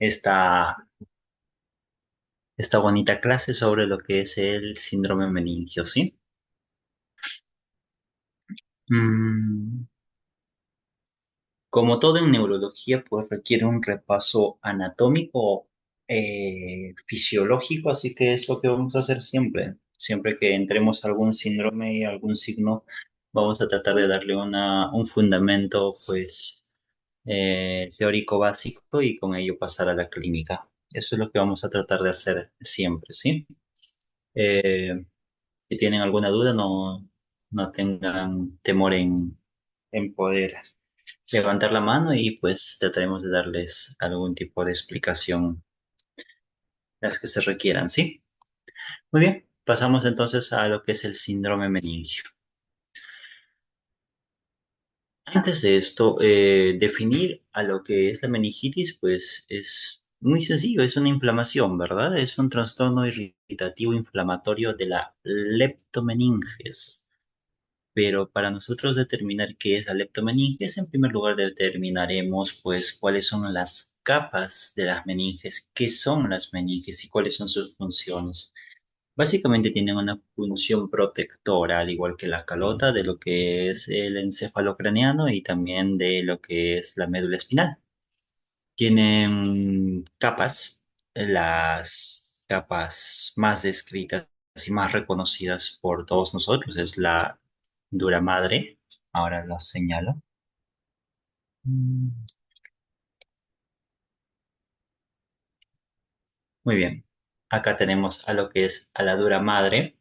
esta, esta bonita clase sobre lo que es el síndrome meningio, ¿sí? Mm, Como todo en neurología, pues requiere un repaso anatómico, fisiológico, así que es lo que vamos a hacer siempre. Siempre que entremos a algún síndrome y algún signo, vamos a tratar de darle un fundamento, pues, teórico básico y con ello pasar a la clínica. Eso es lo que vamos a tratar de hacer siempre, ¿sí? Eh, si tienen alguna duda, no tengan temor en poder levantar la mano y pues trataremos de darles algún tipo de explicación, las que se requieran, ¿sí? Muy bien, pasamos entonces a lo que es el síndrome meningio. Antes de esto, definir a lo que es la meningitis, pues es muy sencillo, es una inflamación, ¿verdad? Es un trastorno irritativo inflamatorio de la leptomeninges. Pero para nosotros determinar qué es la leptomeninges, en primer lugar determinaremos pues cuáles son las capas de las meninges, qué son las meninges y cuáles son sus funciones. Básicamente tienen una función protectora, al igual que la calota, de lo que es el encéfalo craneano y también de lo que es la médula espinal. Tienen capas, las capas más descritas y más reconocidas por todos nosotros es la dura madre. Ahora lo señalo. Mm, Muy bien. Acá tenemos a lo que es a la dura madre.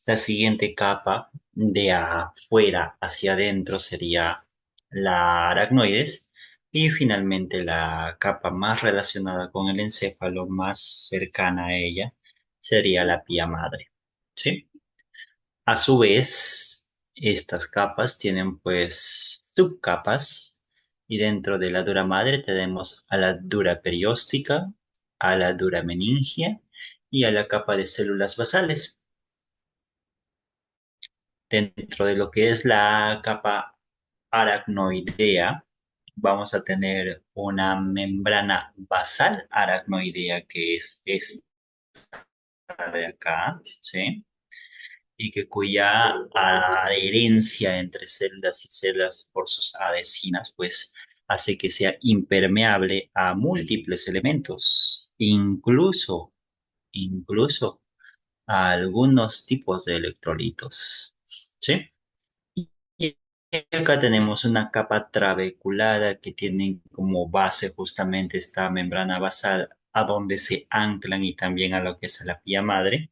La siguiente capa de afuera hacia adentro sería la aracnoides y finalmente la capa más relacionada con el encéfalo, más cercana a ella, sería la pía madre. ¿Sí? A su vez, estas capas tienen pues subcapas y dentro de la dura madre tenemos a la dura perióstica, a la dura meningia y a la capa de células basales. Dentro de lo que es la capa aracnoidea, vamos a tener una membrana basal aracnoidea que es esta de acá, ¿sí? Y que cuya adherencia entre células y células por sus adhesinas, pues hace que sea impermeable a múltiples elementos, incluso a algunos tipos de electrolitos, ¿sí? Y acá tenemos una capa trabeculada que tiene como base justamente esta membrana basal a donde se anclan y también a lo que es la pía madre.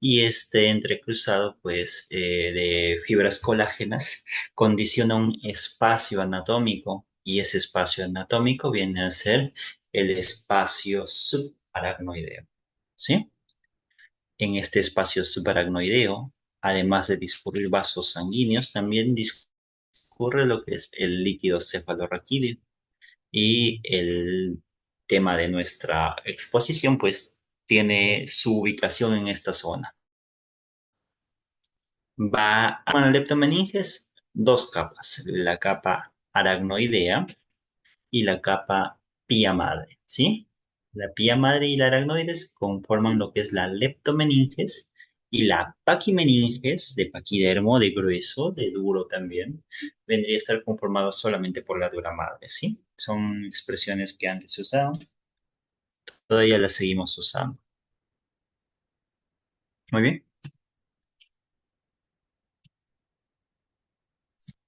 Y este entrecruzado, pues, de fibras colágenas condiciona un espacio anatómico y ese espacio anatómico viene a ser el espacio subaracnoideo, ¿sí? En este espacio subaracnoideo, además de discurrir vasos sanguíneos, también discurre lo que es el líquido cefalorraquídeo y el tema de nuestra exposición, pues, tiene su ubicación en esta zona. Va a leptomeninges, dos capas, la capa aracnoidea y la capa pía madre, ¿sí? La pía madre y la aracnoides conforman lo que es la leptomeninges y la paquimeninges, de paquidermo, de grueso, de duro también, vendría a estar conformado solamente por la dura madre, ¿sí? Son expresiones que antes se usaban, todavía las seguimos usando. Muy bien,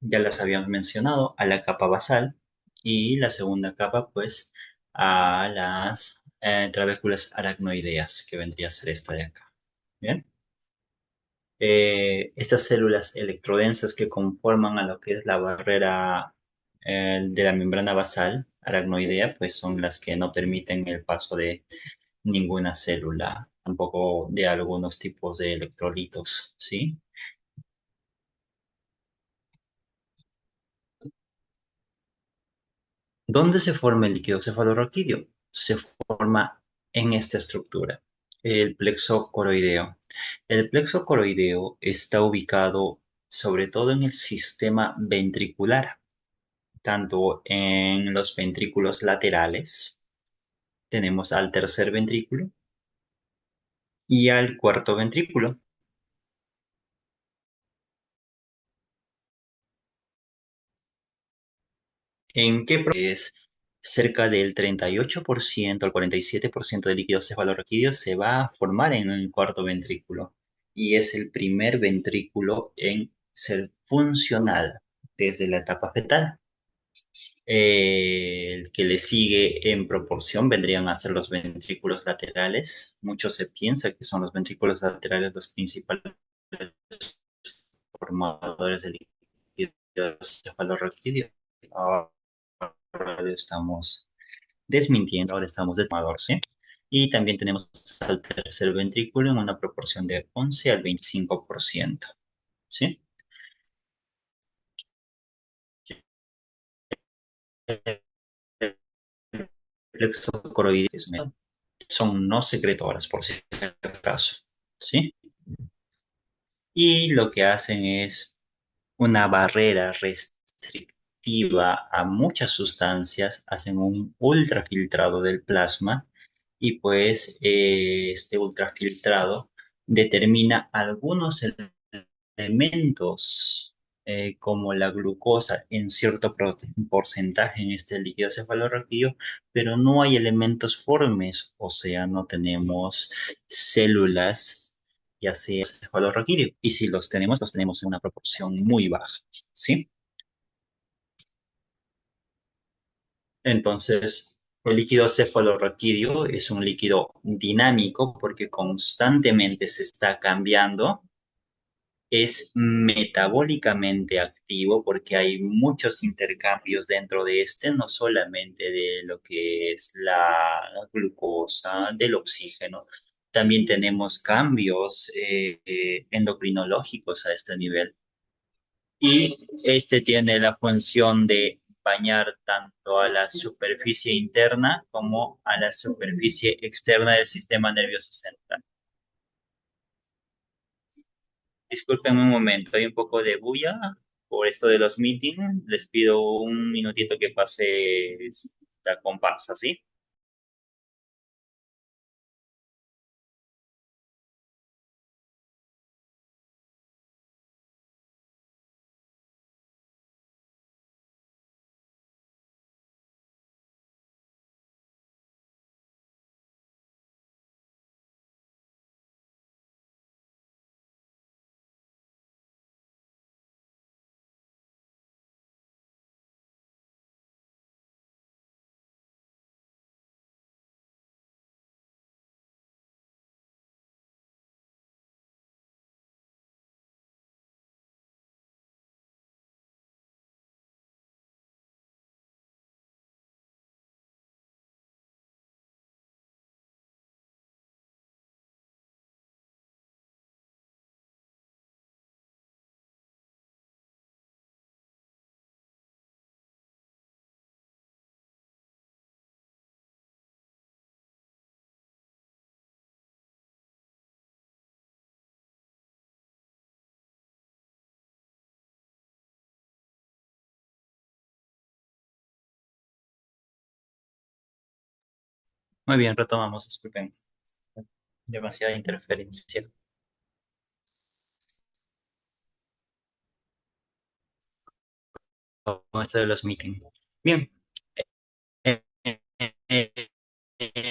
ya las habíamos mencionado, a la capa basal y la segunda capa, pues, a las trabéculas aracnoideas, que vendría a ser esta de acá. Bien. Estas células electrodensas que conforman a lo que es la barrera de la membrana basal aracnoidea, pues son las que no permiten el paso de ninguna célula, tampoco de algunos tipos de electrolitos, ¿sí? ¿Dónde se forma el líquido cefalorraquídeo? Se forma en esta estructura, el plexo coroideo. El plexo coroideo está ubicado sobre todo en el sistema ventricular, tanto en los ventrículos laterales Tenemos al tercer ventrículo y al cuarto ventrículo. ¿En qué es cerca del 38% al 47% de líquido cefalorraquídeo se va a formar en el cuarto ventrículo y es el primer ventrículo en ser funcional desde la etapa fetal. El que le sigue en proporción vendrían a ser los ventrículos laterales. Mucho se piensa que son los ventrículos laterales los principales formadores de líquido cefalorraquídeo. Ahora lo estamos desmintiendo, ahora estamos de tomador, ¿sí? Y también tenemos al tercer ventrículo en una proporción de 11 al 25%, ¿sí? El plexo coroides son no secretoras, por si acaso, ¿sí? Y lo que hacen es una barrera restrictiva a muchas sustancias, hacen un ultrafiltrado del plasma y pues este ultrafiltrado determina algunos elementos como la glucosa en cierto porcentaje en este líquido cefalorraquídeo, pero no hay elementos formes, o sea, no tenemos células, ya sea cefalorraquídeo, y si los tenemos en una proporción muy baja, ¿sí? Entonces, el líquido cefalorraquídeo es un líquido dinámico porque constantemente se está cambiando, es metabólicamente activo porque hay muchos intercambios dentro de este, no solamente de lo que es la glucosa, del oxígeno, también tenemos cambios endocrinológicos a este nivel. Y este tiene la función de bañar tanto a la superficie interna como a la superficie externa del sistema nervioso central. Disculpen un momento, hay un poco de bulla por esto de los meetings. Les pido un minutito que pase la comparsa, ¿sí? Muy bien, retomamos, disculpen. Demasiada interferencia con esto de los meetings. Bien. Eh, eh, eh, eh,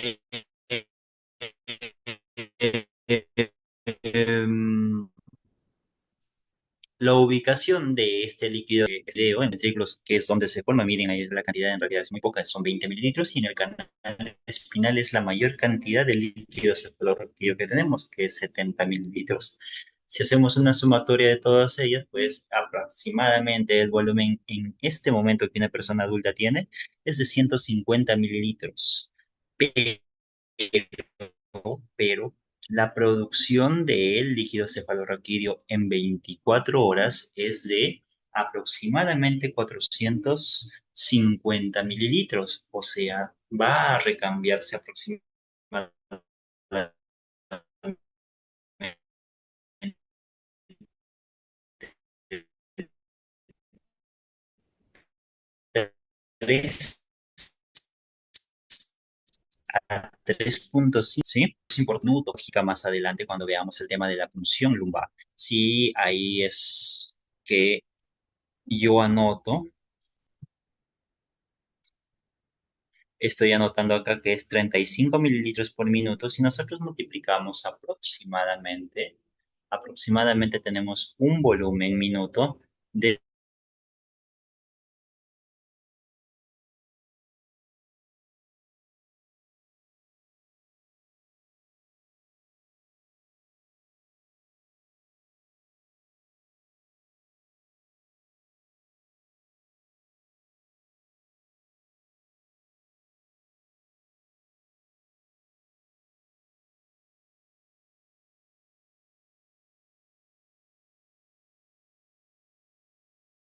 eh, em, la ubicación de este líquido que es en ventrículos, que es donde se forma, miren, ahí la cantidad en realidad es muy poca, son 20 mililitros, y en el canal espinal es la mayor cantidad de líquido cefalorraquídeo que tenemos, que es 70 mililitros. Si hacemos una sumatoria de todas ellas, pues aproximadamente el volumen en este momento que una persona adulta tiene es de 150 mililitros. Pero la producción de líquido cefalorraquídeo en 24 horas es de aproximadamente 450 mililitros, o sea, va a recambiarse aproximadamente tres a 3.5, ¿sí? Es importante lógica más adelante cuando veamos el tema de la punción lumbar. Sí, ahí es que yo anoto, estoy anotando acá que es 35 mililitros por minuto. Si nosotros multiplicamos aproximadamente tenemos un volumen minuto de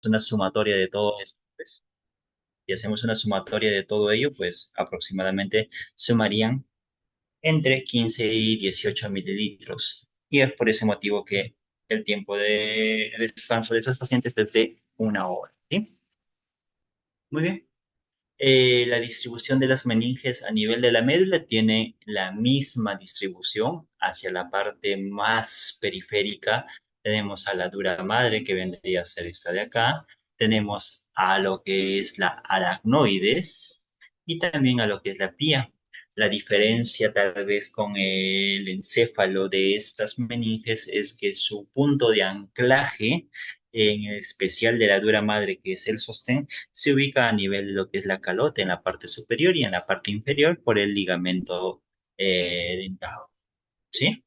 una sumatoria de todo esto. Pues, si hacemos una sumatoria de todo ello, pues aproximadamente sumarían entre 15 y 18 mililitros. Y es por ese motivo que el tiempo de descanso de esos pacientes es de 1 hora. ¿Sí? Muy bien. La distribución de las meninges a nivel de la médula tiene la misma distribución. Hacia la parte más periférica tenemos a la dura madre, que vendría a ser esta de acá. Tenemos a lo que es la aracnoides y también a lo que es la pía. La diferencia tal vez con el encéfalo de estas meninges es que su punto de anclaje, en especial de la dura madre, que es el sostén, se ubica a nivel de lo que es la calota en la parte superior y en la parte inferior por el ligamento dentado, ¿sí?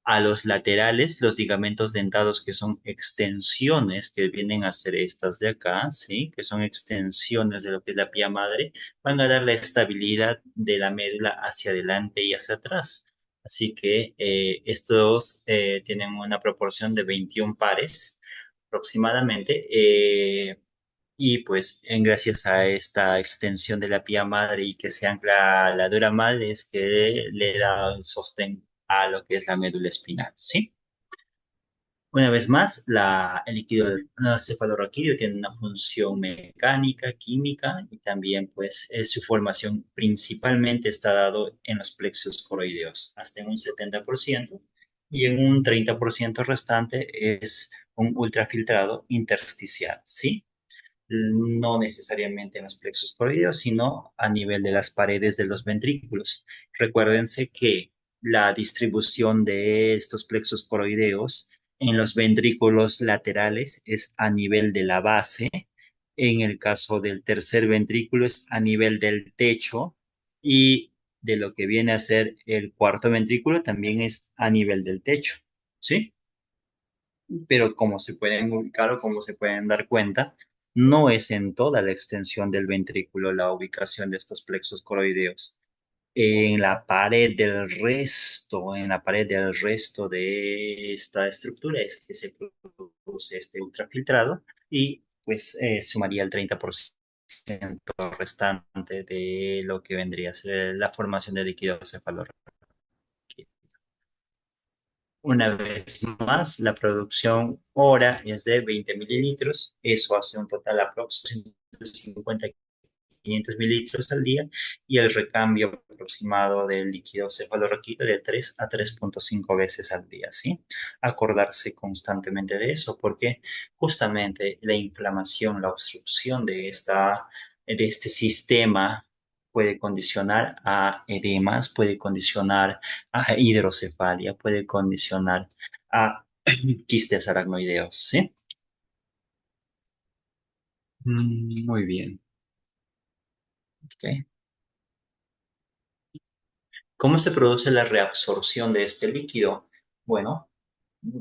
A los laterales, los ligamentos dentados que son extensiones, que vienen a ser estas de acá, ¿sí? Que son extensiones de lo que es la pía madre, van a dar la estabilidad de la médula hacia adelante y hacia atrás. Así que estos tienen una proporción de 21 pares aproximadamente. Y pues gracias a esta extensión de la pía madre y que se ancla la dura mal es que le da el sostén a lo que es la médula espinal, ¿sí? Una vez más, el líquido cefalorraquídeo tiene una función mecánica, química y también pues su formación principalmente está dado en los plexos coroideos, hasta en un 70% y en un 30% restante es un ultrafiltrado intersticial, ¿sí? No necesariamente en los plexos coroideos, sino a nivel de las paredes de los ventrículos. Recuérdense que la distribución de estos plexos coroideos en los ventrículos laterales es a nivel de la base, en el caso del tercer ventrículo es a nivel del techo y de lo que viene a ser el cuarto ventrículo también es a nivel del techo, ¿sí? Pero como se pueden ubicar o como se pueden dar cuenta, no es en toda la extensión del ventrículo la ubicación de estos plexos coroideos. En la pared del resto de esta estructura es que se produce este ultrafiltrado y pues sumaría el 30% restante de lo que vendría a ser la formación de líquido cefalorraquídeo. Una vez más, la producción hora es de 20 mililitros. Eso hace un total aproximado de 50 500 mililitros al día y el recambio aproximado del líquido cefalorraquídeo de 3 a 3.5 veces al día, ¿sí? Acordarse constantemente de eso porque justamente la inflamación, la obstrucción de este sistema puede condicionar a edemas, puede condicionar a hidrocefalia, puede condicionar a quistes aracnoideos, ¿sí? Muy bien. Ok. ¿Cómo se produce la reabsorción de este líquido? Bueno,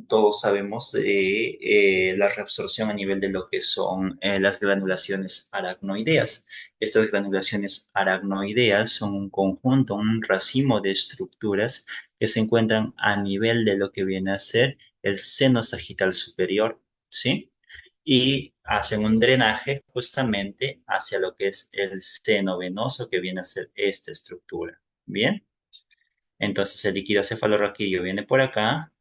todos sabemos de la reabsorción a nivel de lo que son las granulaciones aracnoideas. Estas granulaciones aracnoideas son un conjunto, un racimo de estructuras que se encuentran a nivel de lo que viene a ser el seno sagital superior, ¿sí? Y hacen un drenaje justamente hacia lo que es el seno venoso que viene a ser esta estructura. Bien. Entonces el líquido cefalorraquídeo viene por acá,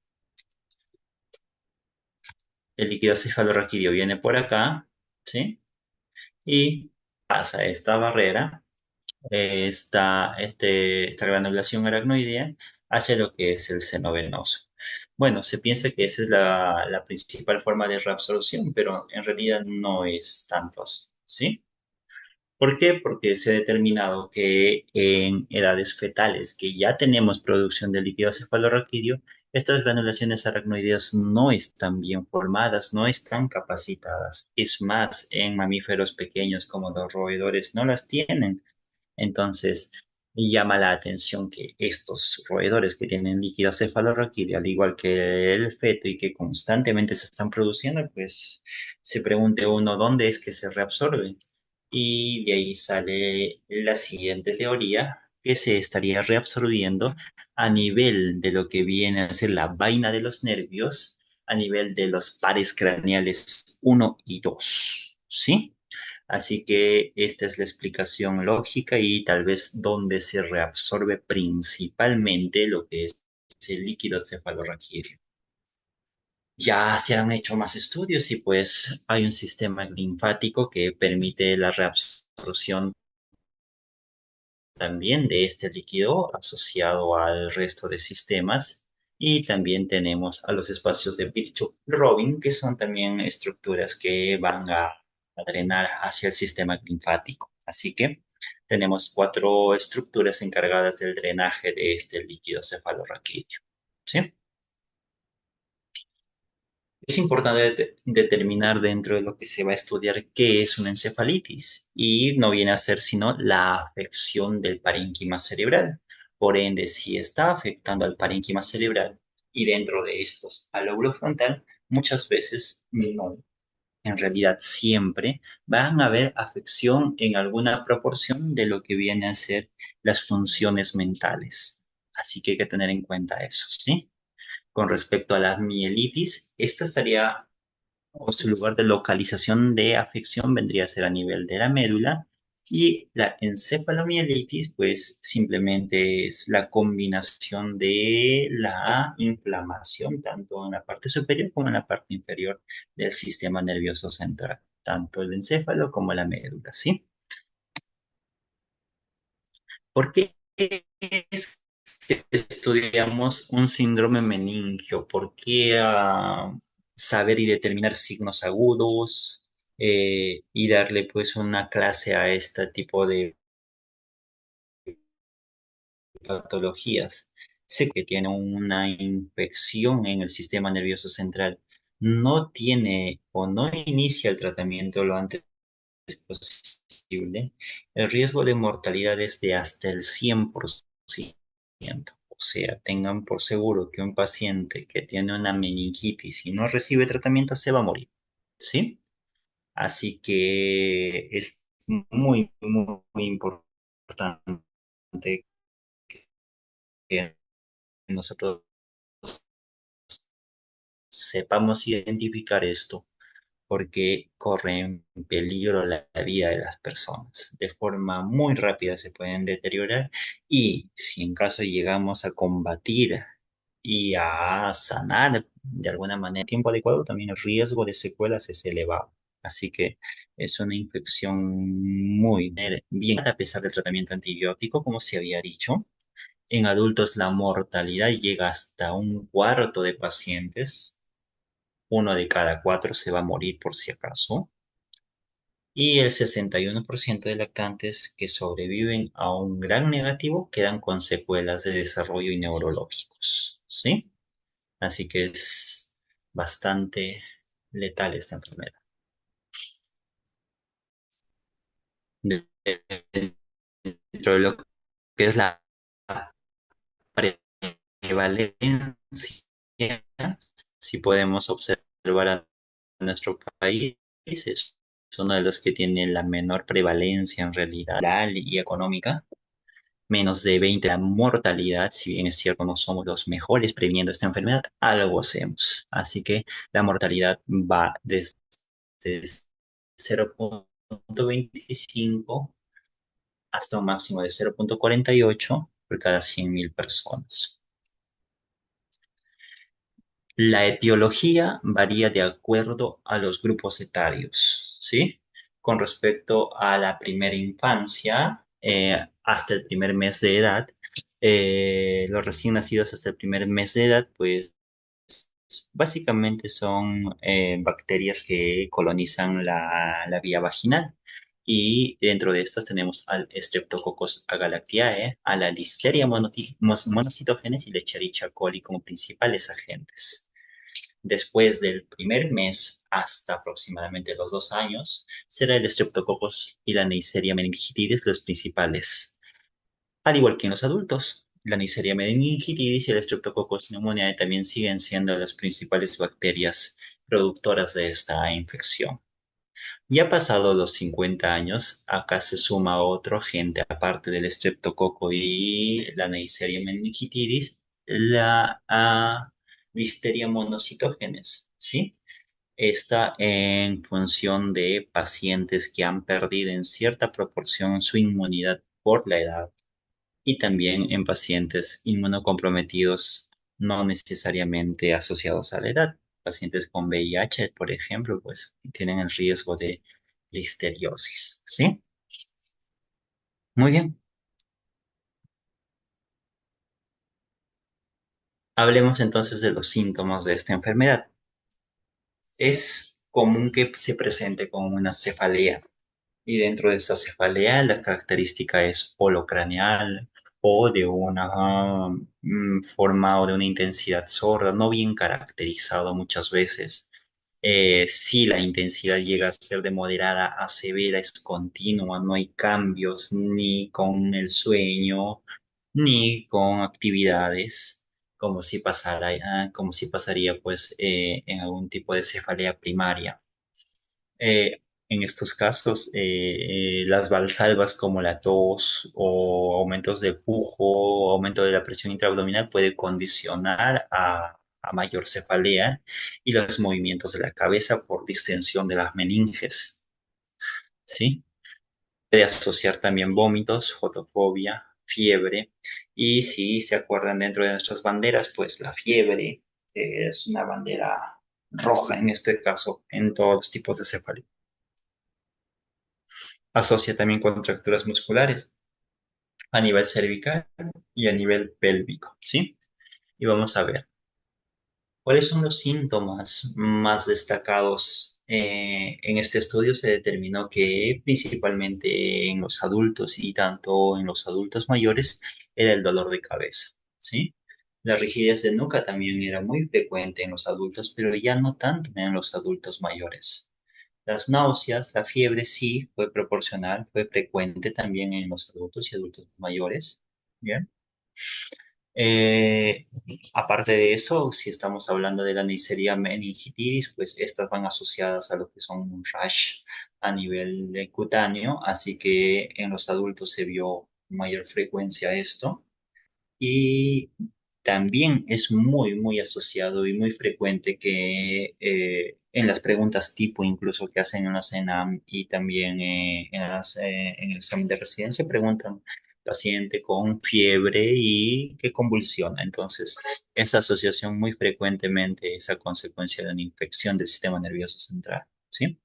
el líquido cefalorraquídeo viene por acá, ¿sí? Y pasa esta barrera esta granulación aracnoidea hacia lo que es el seno venoso. Bueno, se piensa que esa es la principal forma de reabsorción, pero en realidad no es tanto así, ¿sí? ¿Por qué? Porque se ha determinado que en edades fetales que ya tenemos producción de líquido cefalorraquídeo, estas granulaciones aracnoideas no están bien formadas, no están capacitadas. Es más, en mamíferos pequeños como los roedores no las tienen. Entonces, llama la atención que estos roedores que tienen líquido cefalorraquídeo, al igual que el feto y que constantemente se están produciendo, pues se pregunte uno dónde es que se reabsorbe. Y de ahí sale la siguiente teoría, que se estaría reabsorbiendo a nivel de lo que viene a ser la vaina de los nervios, a nivel de los pares craneales uno y 2, ¿sí? Así que esta es la explicación lógica y tal vez donde se reabsorbe principalmente lo que es el líquido cefalorraquídeo. Ya se han hecho más estudios y pues hay un sistema linfático que permite la reabsorción también de este líquido asociado al resto de sistemas. Y también tenemos a los espacios de Virchow-Robin, que son también estructuras que van a drenar hacia el sistema linfático. Así que tenemos cuatro estructuras encargadas del drenaje de este líquido cefalorraquídeo. ¿Sí? Es importante determinar dentro de lo que se va a estudiar qué es una encefalitis y no viene a ser sino la afección del parénquima cerebral. Por ende, si está afectando al parénquima cerebral y dentro de estos al lóbulo frontal, muchas veces, no, en realidad siempre, van a haber afección en alguna proporción de lo que viene a ser las funciones mentales. Así que hay que tener en cuenta eso, ¿sí? Con respecto a la mielitis, esta estaría o su lugar de localización de afección vendría a ser a nivel de la médula y la encefalomielitis pues simplemente es la combinación de la inflamación tanto en la parte superior como en la parte inferior del sistema nervioso central, tanto el encéfalo como la médula, ¿sí? ¿Por qué es que estudiamos un síndrome meningio? ¿Por qué saber y determinar signos agudos y darle pues una clase a este tipo de patologías? Sé que tiene una infección en el sistema nervioso central. No tiene o no inicia el tratamiento lo antes posible, el riesgo de mortalidad es de hasta el 100%. O sea, tengan por seguro que un paciente que tiene una meningitis y no recibe tratamiento se va a morir, ¿sí? Así que es muy importante que nosotros sepamos identificar esto porque corre en peligro la vida de las personas. De forma muy rápida se pueden deteriorar y si en caso llegamos a combatir y a sanar de alguna manera en tiempo adecuado, también el riesgo de secuelas es elevado. Así que es una infección muy bien a pesar del tratamiento antibiótico, como se había dicho. En adultos la mortalidad llega hasta un cuarto de pacientes, uno de cada cuatro se va a morir por si acaso, y el 61% de lactantes que sobreviven a un gran negativo quedan con secuelas de desarrollo y neurológicos, ¿sí? Así que es bastante letal esta enfermedad. Dentro de lo que es la prevalencia, si podemos observar a nuestro país, es uno de los que tiene la menor prevalencia en realidad laboral y económica, menos de 20 la mortalidad, si bien es cierto no somos los mejores previniendo esta enfermedad, algo hacemos. Así que la mortalidad va desde 0,25 hasta un máximo de 0,48 por cada 100.000 personas. La etiología varía de acuerdo a los grupos etarios, ¿sí? Con respecto a la primera infancia, hasta el primer mes de edad. Los recién nacidos hasta el primer mes de edad, pues básicamente son bacterias que colonizan la vía vaginal. Y dentro de estas tenemos al Streptococcus agalactiae, a la Listeria monocytogenes y Escherichia coli como principales agentes. Después del primer mes hasta aproximadamente los 2 años, será el Streptococcus y la Neisseria meningitidis los principales. Al igual que en los adultos, la Neisseria meningitidis y el Streptococcus pneumoniae también siguen siendo las principales bacterias productoras de esta infección. Ya pasados los 50 años, acá se suma otro agente, aparte del estreptococo y la Neisseria meningitidis, la Listeria monocytogenes, ¿sí? Está en función de pacientes que han perdido en cierta proporción su inmunidad por la edad y también en pacientes inmunocomprometidos no necesariamente asociados a la edad. Pacientes con VIH, por ejemplo, pues tienen el riesgo de listeriosis, ¿sí? Muy bien. Hablemos entonces de los síntomas de esta enfermedad. Es común que se presente con una cefalea. Y dentro de esa cefalea, la característica es holocraneal o de una forma o de una intensidad sorda, no bien caracterizado muchas veces. Si la intensidad llega a ser de moderada a severa, es continua, no hay cambios ni con el sueño ni con actividades, como si pasaría pues en algún tipo de cefalea primaria. En estos casos, las valsalvas como la tos o aumentos de pujo o aumento de la presión intraabdominal puede condicionar a mayor cefalea y los movimientos de la cabeza por distensión de las meninges, ¿sí? Puede asociar también vómitos, fotofobia, fiebre y si se acuerdan dentro de nuestras banderas, pues la fiebre es una bandera roja en este caso en todos los tipos de cefalea. Asocia también contracturas musculares a nivel cervical y a nivel pélvico, ¿sí? Y vamos a ver, ¿cuáles son los síntomas más destacados? En este estudio se determinó que principalmente en los adultos y tanto en los adultos mayores era el dolor de cabeza, ¿sí? La rigidez de nuca también era muy frecuente en los adultos, pero ya no tanto en los adultos mayores. Las náuseas, la fiebre sí fue proporcional, fue frecuente también en los adultos y adultos mayores. Bien. Eh, Aparte de eso, si estamos hablando de la Neisseria meningitidis, pues estas van asociadas a lo que son un rash a nivel de cutáneo, así que en los adultos se vio mayor frecuencia esto. Y también es muy asociado y muy frecuente que en las preguntas tipo, incluso que hacen en los ENAM y también en el examen de residencia, preguntan paciente con fiebre y que convulsiona. Entonces, esa asociación muy frecuentemente es a consecuencia de una infección del sistema nervioso central, ¿sí?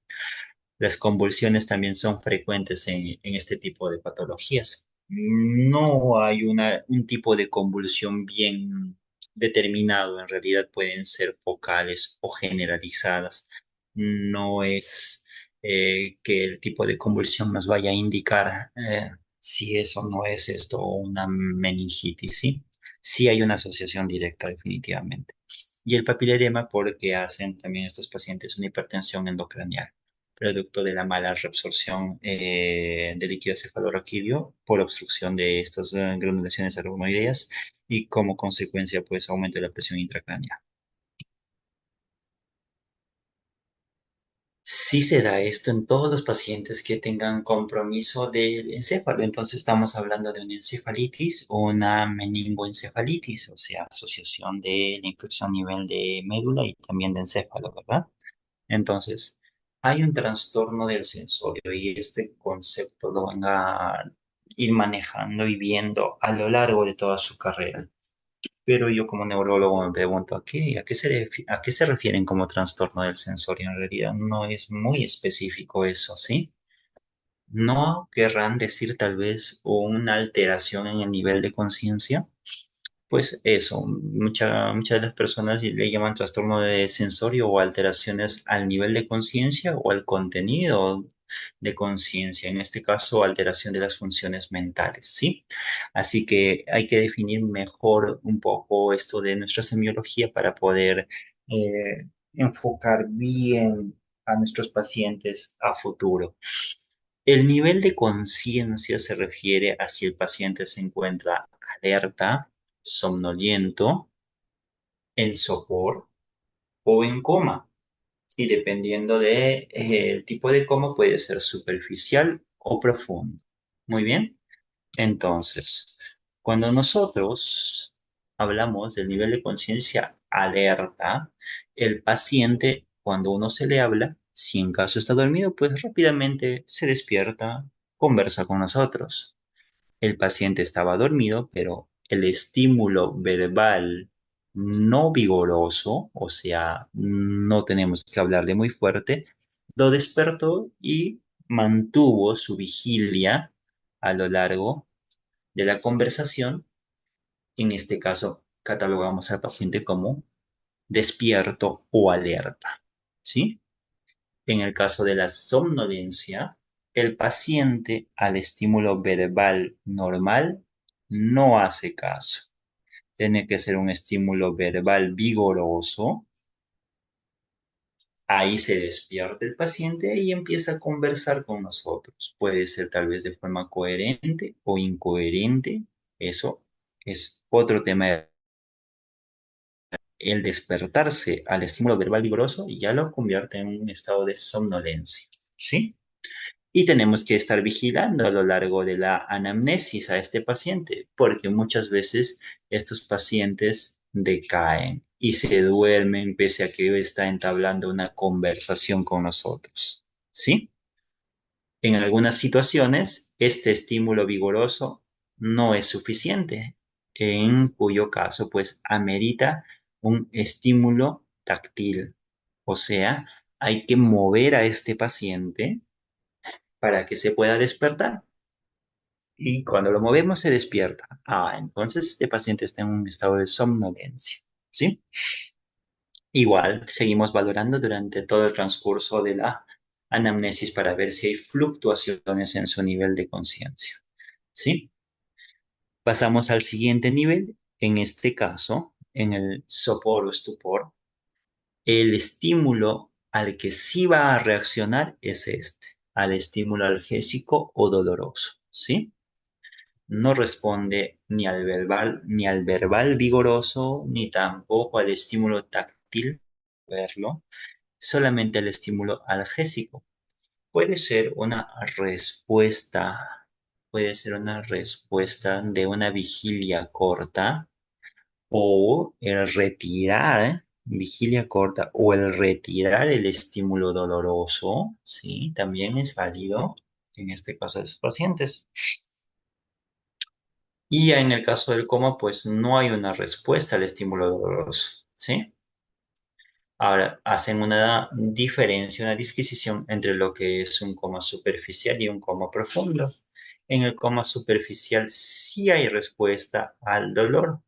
Las convulsiones también son frecuentes en este tipo de patologías. No hay un tipo de convulsión bien determinado, en realidad pueden ser focales o generalizadas. No es que el tipo de convulsión nos vaya a indicar si eso no es esto o una meningitis, ¿sí? Sí hay una asociación directa definitivamente. Y el papiledema porque hacen también estos pacientes una hipertensión endocranial producto de la mala reabsorción de líquido cefalorraquídeo por obstrucción de estas granulaciones aracnoideas y como consecuencia, pues, aumento de la presión intracraneal. Sí se da esto en todos los pacientes que tengan compromiso del encéfalo. Entonces estamos hablando de una encefalitis o una meningoencefalitis, o sea, asociación de la infección a nivel de médula y también de encéfalo, ¿verdad? Entonces, hay un trastorno del sensorio y este concepto lo van a ir manejando y viendo a lo largo de toda su carrera. Pero yo como neurólogo me pregunto, a qué se refieren como trastorno del sensorio? En realidad no es muy específico eso, ¿sí? no querrán decir tal vez una alteración en el nivel de conciencia. Pues eso, muchas de las personas le llaman trastorno de sensorio o alteraciones al nivel de conciencia o al contenido de conciencia, en este caso alteración de las funciones mentales, ¿sí? Así que hay que definir mejor un poco esto de nuestra semiología para poder enfocar bien a nuestros pacientes a futuro. El nivel de conciencia se refiere a si el paciente se encuentra alerta, somnoliento, en sopor o en coma. Y dependiendo de, el tipo de coma puede ser superficial o profundo. Muy bien. Entonces, cuando nosotros hablamos del nivel de conciencia alerta, el paciente, cuando uno se le habla, si en caso está dormido, pues rápidamente se despierta, conversa con nosotros. El paciente estaba dormido, pero el estímulo verbal no vigoroso, o sea, no tenemos que hablarle muy fuerte, lo despertó y mantuvo su vigilia a lo largo de la conversación. En este caso, catalogamos al paciente como despierto o alerta, ¿sí? En el caso de la somnolencia, el paciente al estímulo verbal normal no hace caso. Tiene que ser un estímulo verbal vigoroso. Ahí se despierta el paciente y empieza a conversar con nosotros. Puede ser tal vez de forma coherente o incoherente. Eso es otro tema. El despertarse al estímulo verbal vigoroso ya lo convierte en un estado de somnolencia, ¿sí? Y tenemos que estar vigilando a lo largo de la anamnesis a este paciente, porque muchas veces estos pacientes decaen y se duermen pese a que está entablando una conversación con nosotros, ¿sí? En algunas situaciones, este estímulo vigoroso no es suficiente, en cuyo caso, pues, amerita un estímulo táctil. O sea, hay que mover a este paciente para que se pueda despertar. Y cuando lo movemos se despierta. Entonces este paciente está en un estado de somnolencia, ¿sí? Igual seguimos valorando durante todo el transcurso de la anamnesis para ver si hay fluctuaciones en su nivel de conciencia, ¿sí? Pasamos al siguiente nivel. En este caso, en el sopor o estupor, el estímulo al que sí va a reaccionar es este, al estímulo algésico o doloroso, ¿sí? No responde ni al verbal vigoroso, ni tampoco al estímulo táctil, verlo, solamente al estímulo algésico. Puede ser una respuesta, puede ser una respuesta de una vigilia corta o el retirar, vigilia corta o el retirar el estímulo doloroso, sí, también es válido en este caso de los pacientes. Y en el caso del coma, pues no hay una respuesta al estímulo doloroso, ¿sí? Ahora, hacen una diferencia, una disquisición entre lo que es un coma superficial y un coma profundo. En el coma superficial sí hay respuesta al dolor,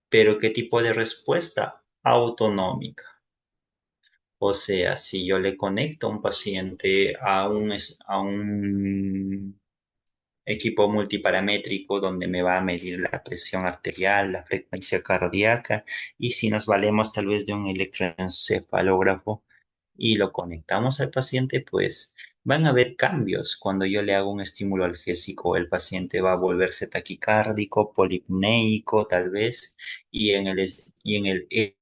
pero ¿qué tipo de respuesta? Autonómica. O sea, si yo le conecto a un paciente a un equipo multiparamétrico donde me va a medir la presión arterial, la frecuencia cardíaca y si nos valemos tal vez de un electroencefalógrafo y lo conectamos al paciente, pues van a haber cambios. Cuando yo le hago un estímulo algésico, el paciente va a volverse taquicárdico, polipneico tal vez y en el eje,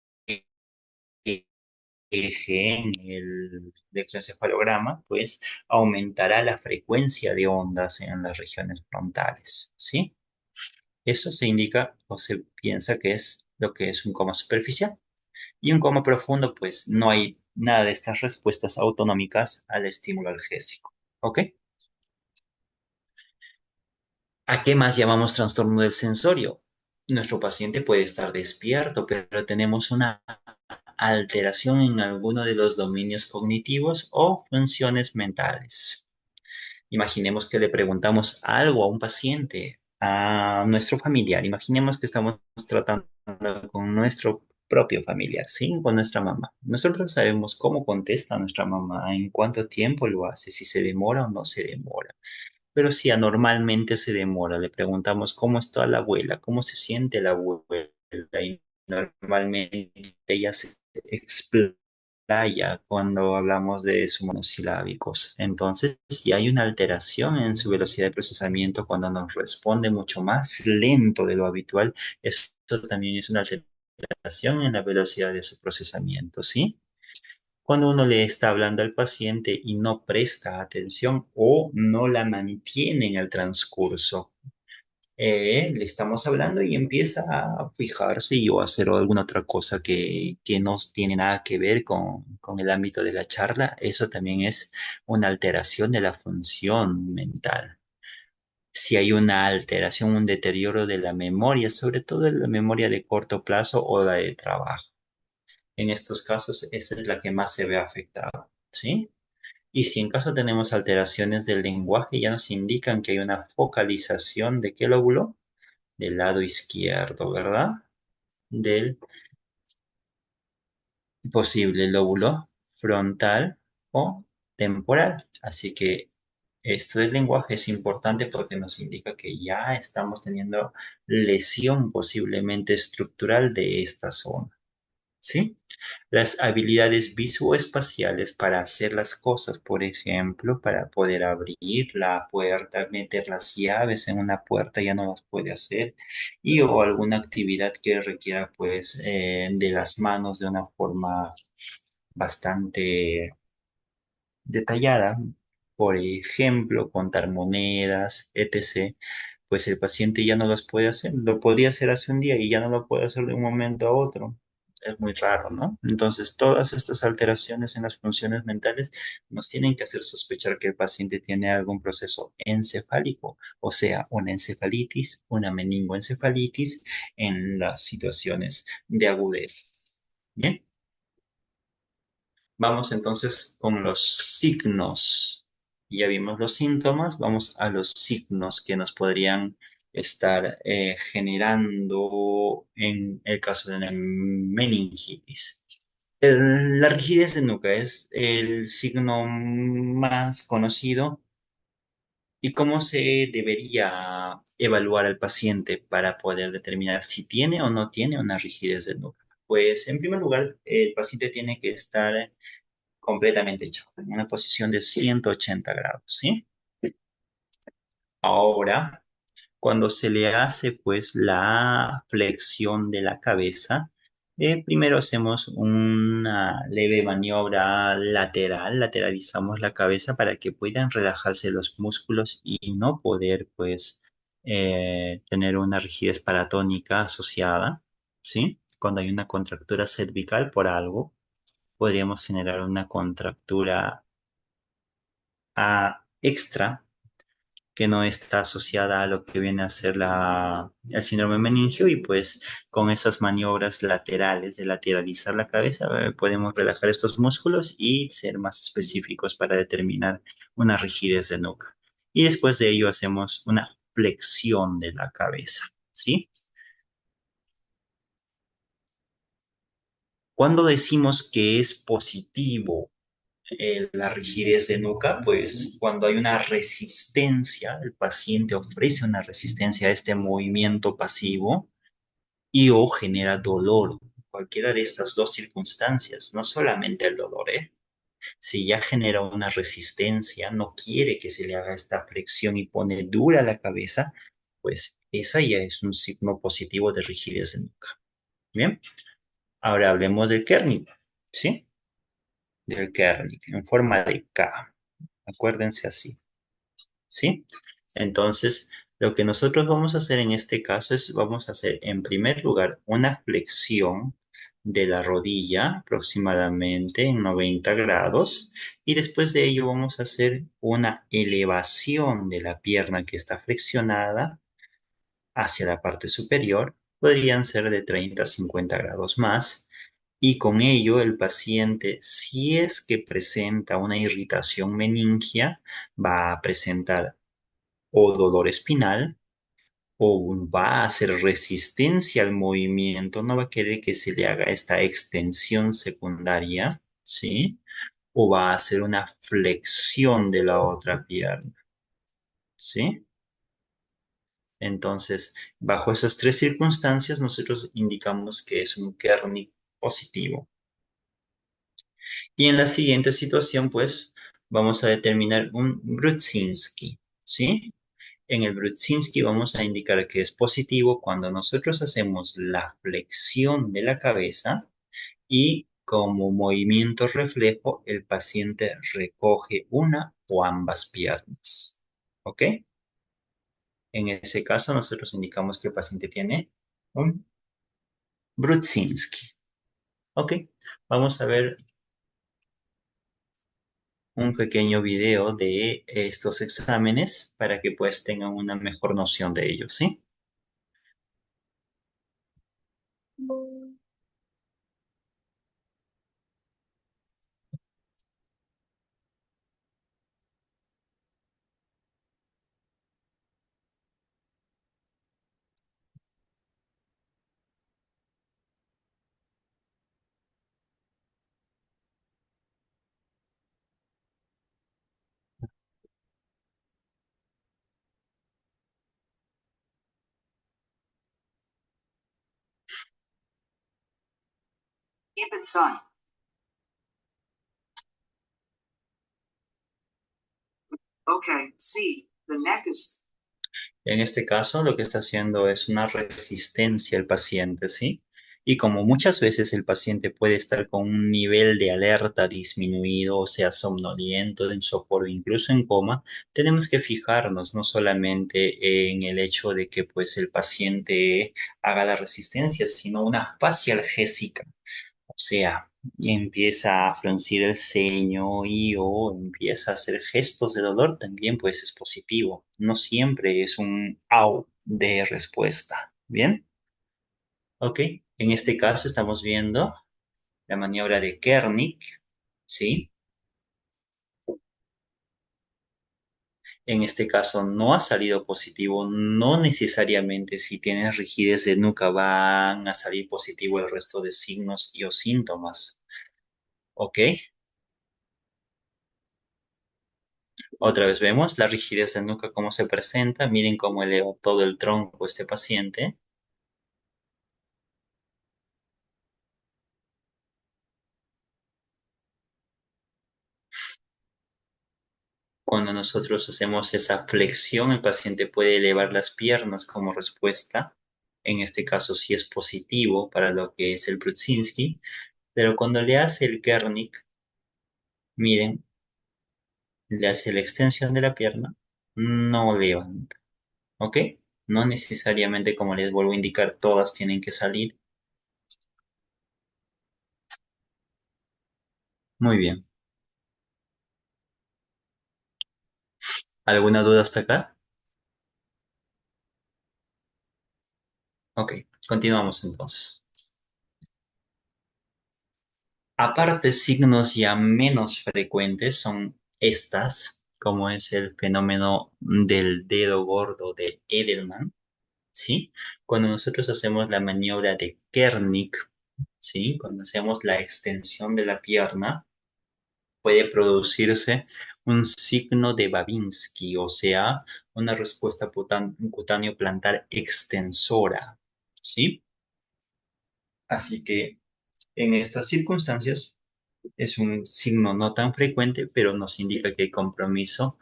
en el electroencefalograma, pues aumentará la frecuencia de ondas en las regiones frontales, ¿sí? Eso se indica o se piensa que es lo que es un coma superficial. Y un coma profundo, pues no hay nada de estas respuestas autonómicas al estímulo algésico, ¿ok? ¿A qué más llamamos trastorno del sensorio? Nuestro paciente puede estar despierto, pero tenemos una alteración en alguno de los dominios cognitivos o funciones mentales. Imaginemos que le preguntamos algo a un paciente, a nuestro familiar. Imaginemos que estamos tratando con nuestro propio familiar, ¿sí? Con nuestra mamá. Nosotros sabemos cómo contesta nuestra mamá, en cuánto tiempo lo hace, si se demora o no se demora. Pero si anormalmente se demora, le preguntamos cómo está la abuela, cómo se siente la abuela, y normalmente ella se explaya cuando hablamos de sus monosilábicos. Entonces, si hay una alteración en su velocidad de procesamiento cuando nos responde mucho más lento de lo habitual, eso también es una alteración en la velocidad de su procesamiento, ¿sí? Cuando uno le está hablando al paciente y no presta atención o no la mantiene en el transcurso, le estamos hablando y empieza a fijarse y o a hacer alguna otra cosa que no tiene nada que ver con el ámbito de la charla, eso también es una alteración de la función mental. Si hay una alteración, un deterioro de la memoria, sobre todo de la memoria de corto plazo o la de trabajo. En estos casos, esa es la que más se ve afectada, ¿sí? Y si en caso tenemos alteraciones del lenguaje, ya nos indican que hay una focalización de qué lóbulo, del lado izquierdo, ¿verdad? Del posible lóbulo frontal o temporal. Así que esto del lenguaje es importante porque nos indica que ya estamos teniendo lesión posiblemente estructural de esta zona, ¿sí? Las habilidades visoespaciales para hacer las cosas, por ejemplo, para poder abrir la puerta, meter las llaves en una puerta, ya no las puede hacer, y o alguna actividad que requiera, pues, de las manos de una forma bastante detallada, por ejemplo, contar monedas, etc., pues el paciente ya no las puede hacer. Lo podía hacer hace un día y ya no lo puede hacer de un momento a otro. Es muy raro, ¿no? Entonces, todas estas alteraciones en las funciones mentales nos tienen que hacer sospechar que el paciente tiene algún proceso encefálico, o sea, una encefalitis, una meningoencefalitis en las situaciones de agudeza. Bien. Vamos entonces con los signos. Ya vimos los síntomas, vamos a los signos que nos podrían estar generando en el caso de la meningitis. La rigidez de nuca es el signo más conocido. ¿Y cómo se debería evaluar al paciente para poder determinar si tiene o no tiene una rigidez de nuca? Pues en primer lugar, el paciente tiene que estar completamente echado, en una posición de 180 grados, ¿sí? Ahora, cuando se le hace pues la flexión de la cabeza, primero hacemos una leve maniobra lateral, lateralizamos la cabeza para que puedan relajarse los músculos y no poder pues tener una rigidez paratónica asociada, ¿sí? Cuando hay una contractura cervical por algo, podríamos generar una contractura extra que no está asociada a lo que viene a ser el síndrome meningio y pues con esas maniobras laterales de lateralizar la cabeza podemos relajar estos músculos y ser más específicos para determinar una rigidez de nuca. Y después de ello hacemos una flexión de la cabeza, ¿sí? Cuando decimos que es positivo la rigidez de nuca, pues cuando hay una resistencia, el paciente ofrece una resistencia a este movimiento pasivo y o genera dolor. Cualquiera de estas dos circunstancias, no solamente el dolor, ¿eh? Si ya genera una resistencia, no quiere que se le haga esta flexión y pone dura la cabeza, pues esa ya es un signo positivo de rigidez de nuca. Bien, ahora hablemos del Kernig, ¿sí? Del Kernig en forma de K. Acuérdense así, ¿sí? Entonces, lo que nosotros vamos a hacer en este caso es, vamos a hacer en primer lugar una flexión de la rodilla aproximadamente en 90 grados y después de ello vamos a hacer una elevación de la pierna que está flexionada hacia la parte superior. Podrían ser de 30 a 50 grados más Y con ello el paciente, si es que presenta una irritación meningia, va a presentar o dolor espinal o va a hacer resistencia al movimiento, no va a querer que se le haga esta extensión secundaria, ¿sí? O va a hacer una flexión de la otra pierna, ¿sí? Entonces, bajo esas tres circunstancias, nosotros indicamos que es un Kernig positivo. Y en la siguiente situación, pues, vamos a determinar un Brudzinski, ¿sí? En el Brudzinski vamos a indicar que es positivo cuando nosotros hacemos la flexión de la cabeza y como movimiento reflejo, el paciente recoge una o ambas piernas, ¿ok? En ese caso, nosotros indicamos que el paciente tiene un Brudzinski. Ok, vamos a ver un pequeño video de estos exámenes para que pues tengan una mejor noción de ellos, ¿sí? Keep it, son. Okay, see, the neck is... En este caso, lo que está haciendo es una resistencia al paciente, ¿sí? Y como muchas veces el paciente puede estar con un nivel de alerta disminuido, o sea, somnoliento, en sopor o incluso en coma, tenemos que fijarnos no solamente en el hecho de que pues el paciente haga la resistencia, sino una facialgésica. O sea, empieza a fruncir el ceño y o empieza a hacer gestos de dolor, también pues es positivo. No siempre es un au de respuesta. ¿Bien? Ok. En este caso estamos viendo la maniobra de Kernig, ¿sí? En este caso no ha salido positivo, no necesariamente si tienes rigidez de nuca van a salir positivo el resto de signos y o síntomas. ¿Ok? Otra vez vemos la rigidez de nuca, cómo se presenta. Miren cómo eleva todo el tronco este paciente. Cuando nosotros hacemos esa flexión, el paciente puede elevar las piernas como respuesta. En este caso sí es positivo para lo que es el Brudzinski. Pero cuando le hace el Kernig, miren, le hace la extensión de la pierna, no levanta. ¿Ok? No necesariamente, como les vuelvo a indicar, todas tienen que salir. Muy bien. ¿Alguna duda hasta acá? Ok, continuamos entonces. Aparte, signos ya menos frecuentes son estas, como es el fenómeno del dedo gordo de Edelman, ¿sí? Cuando nosotros hacemos la maniobra de Kernig, ¿sí? Cuando hacemos la extensión de la pierna, puede producirse un signo de Babinski, o sea, una respuesta cutáneo plantar extensora, ¿sí? Así que en estas circunstancias, es un signo no tan frecuente, pero nos indica que hay compromiso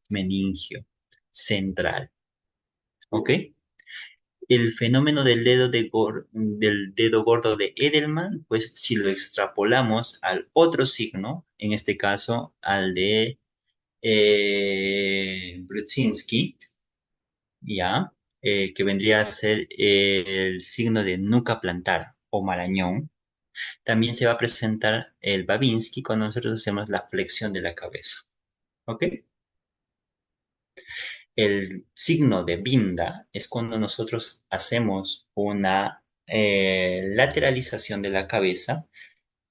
meningio central. ¿Ok? El fenómeno del dedo gordo de Edelman, pues si lo extrapolamos al otro signo, en este caso al de Brudzinski, ya, que vendría a ser el signo de nuca plantar o marañón, también se va a presentar el Babinski cuando nosotros hacemos la flexión de la cabeza. ¿Ok? El signo de Binda es cuando nosotros hacemos una lateralización de la cabeza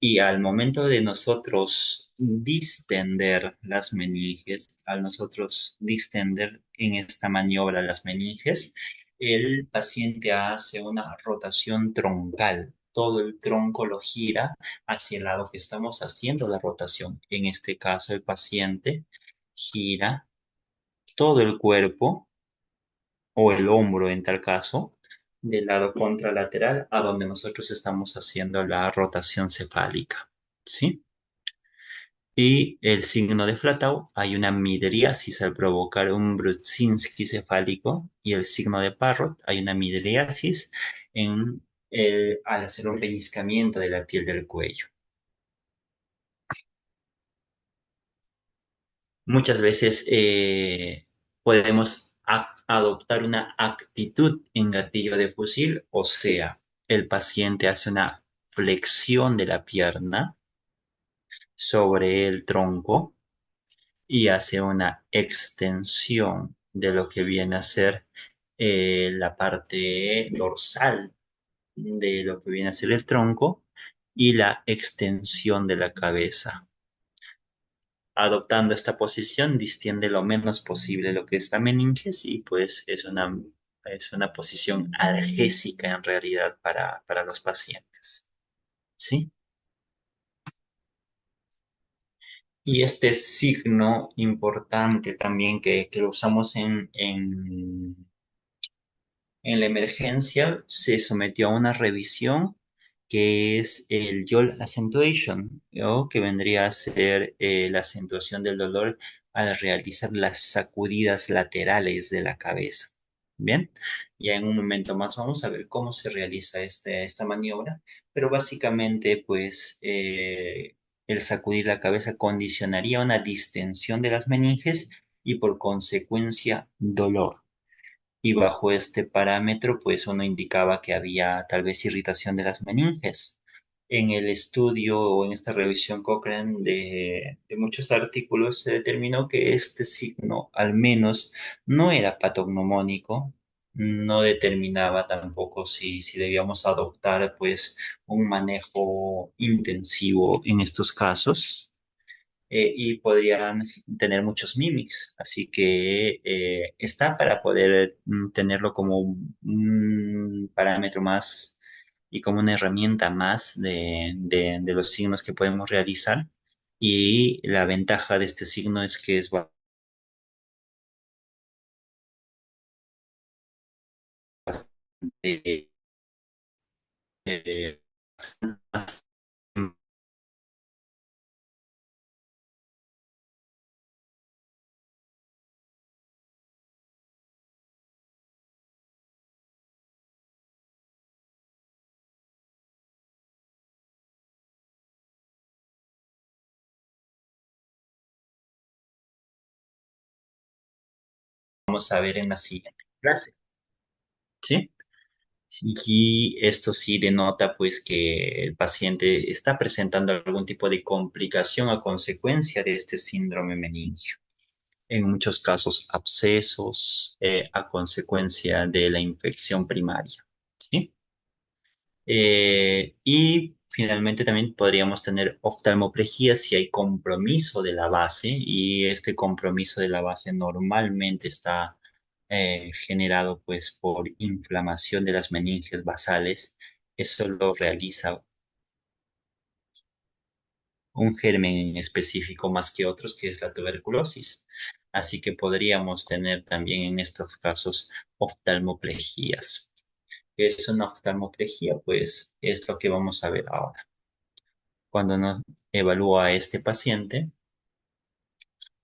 Y al momento de nosotros distender las meninges, al nosotros distender en esta maniobra las meninges, el paciente hace una rotación troncal. Todo el tronco lo gira hacia el lado que estamos haciendo la rotación. En este caso, el paciente gira todo el cuerpo o el hombro en tal caso, del lado contralateral a donde nosotros estamos haciendo la rotación cefálica. ¿Sí? Y el signo de Flatau, hay una midriasis al provocar un Brudzinski cefálico, y el signo de Parrot, hay una midriasis al hacer un pellizcamiento de la piel del cuello. Muchas veces podemos adoptar una actitud en gatillo de fusil, o sea, el paciente hace una flexión de la pierna sobre el tronco y hace una extensión de lo que viene a ser la parte dorsal de lo que viene a ser el tronco y la extensión de la cabeza. Adoptando esta posición, distiende lo menos posible lo que es la meninges y pues es una posición analgésica en realidad para los pacientes. ¿Sí? Y este signo importante también que lo usamos en la emergencia, se sometió a una revisión que es el yaw accentuation, ¿no? Que vendría a ser la acentuación del dolor al realizar las sacudidas laterales de la cabeza. Bien, ya en un momento más vamos a ver cómo se realiza esta maniobra, pero básicamente pues el sacudir la cabeza condicionaría una distensión de las meninges y por consecuencia dolor. Y bajo este parámetro, pues uno indicaba que había tal vez irritación de las meninges. En el estudio o en esta revisión Cochrane de muchos artículos se determinó que este signo al menos no era patognomónico, no determinaba tampoco si debíamos adoptar pues un manejo intensivo en estos casos, y podrían tener muchos mimics. Así que está para poder tenerlo como un parámetro más y como una herramienta más de los signos que podemos realizar. Y la ventaja de este signo es que es bastante, eh, más- vamos a ver en la siguiente clase. ¿Sí? Y esto sí denota pues que el paciente está presentando algún tipo de complicación a consecuencia de este síndrome meningio. En muchos casos abscesos a consecuencia de la infección primaria. ¿Sí? Y finalmente también podríamos tener oftalmoplegia si hay compromiso de la base, y este compromiso de la base normalmente está generado pues por inflamación de las meninges basales. Eso lo realiza un germen en específico más que otros, que es la tuberculosis. Así que podríamos tener también en estos casos oftalmoplegias. ¿Qué es una oftalmoplegia? Pues es lo que vamos a ver ahora. Cuando uno evalúa a este paciente,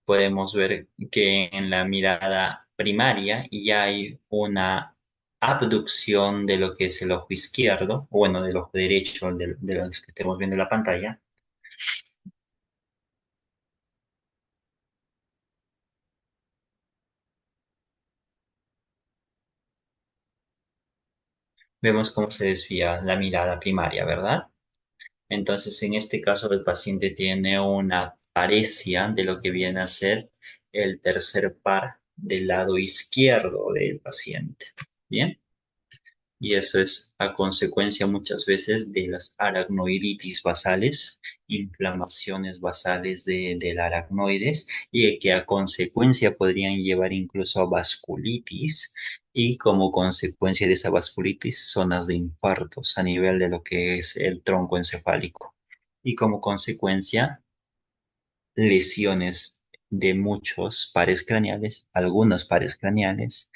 podemos ver que en la mirada primaria ya hay una abducción de lo que es el ojo izquierdo, o bueno, del ojo derecho de los que estemos viendo en la pantalla. Vemos cómo se desvía la mirada primaria, ¿verdad? Entonces, en este caso, el paciente tiene una paresia de lo que viene a ser el tercer par del lado izquierdo del paciente. Bien. Y eso es a consecuencia muchas veces de las aracnoiditis basales, inflamaciones basales de la aracnoides, y que a consecuencia podrían llevar incluso a vasculitis, y como consecuencia de esa vasculitis, zonas de infartos a nivel de lo que es el tronco encefálico. Y como consecuencia, lesiones de muchos pares craneales, algunos pares craneales,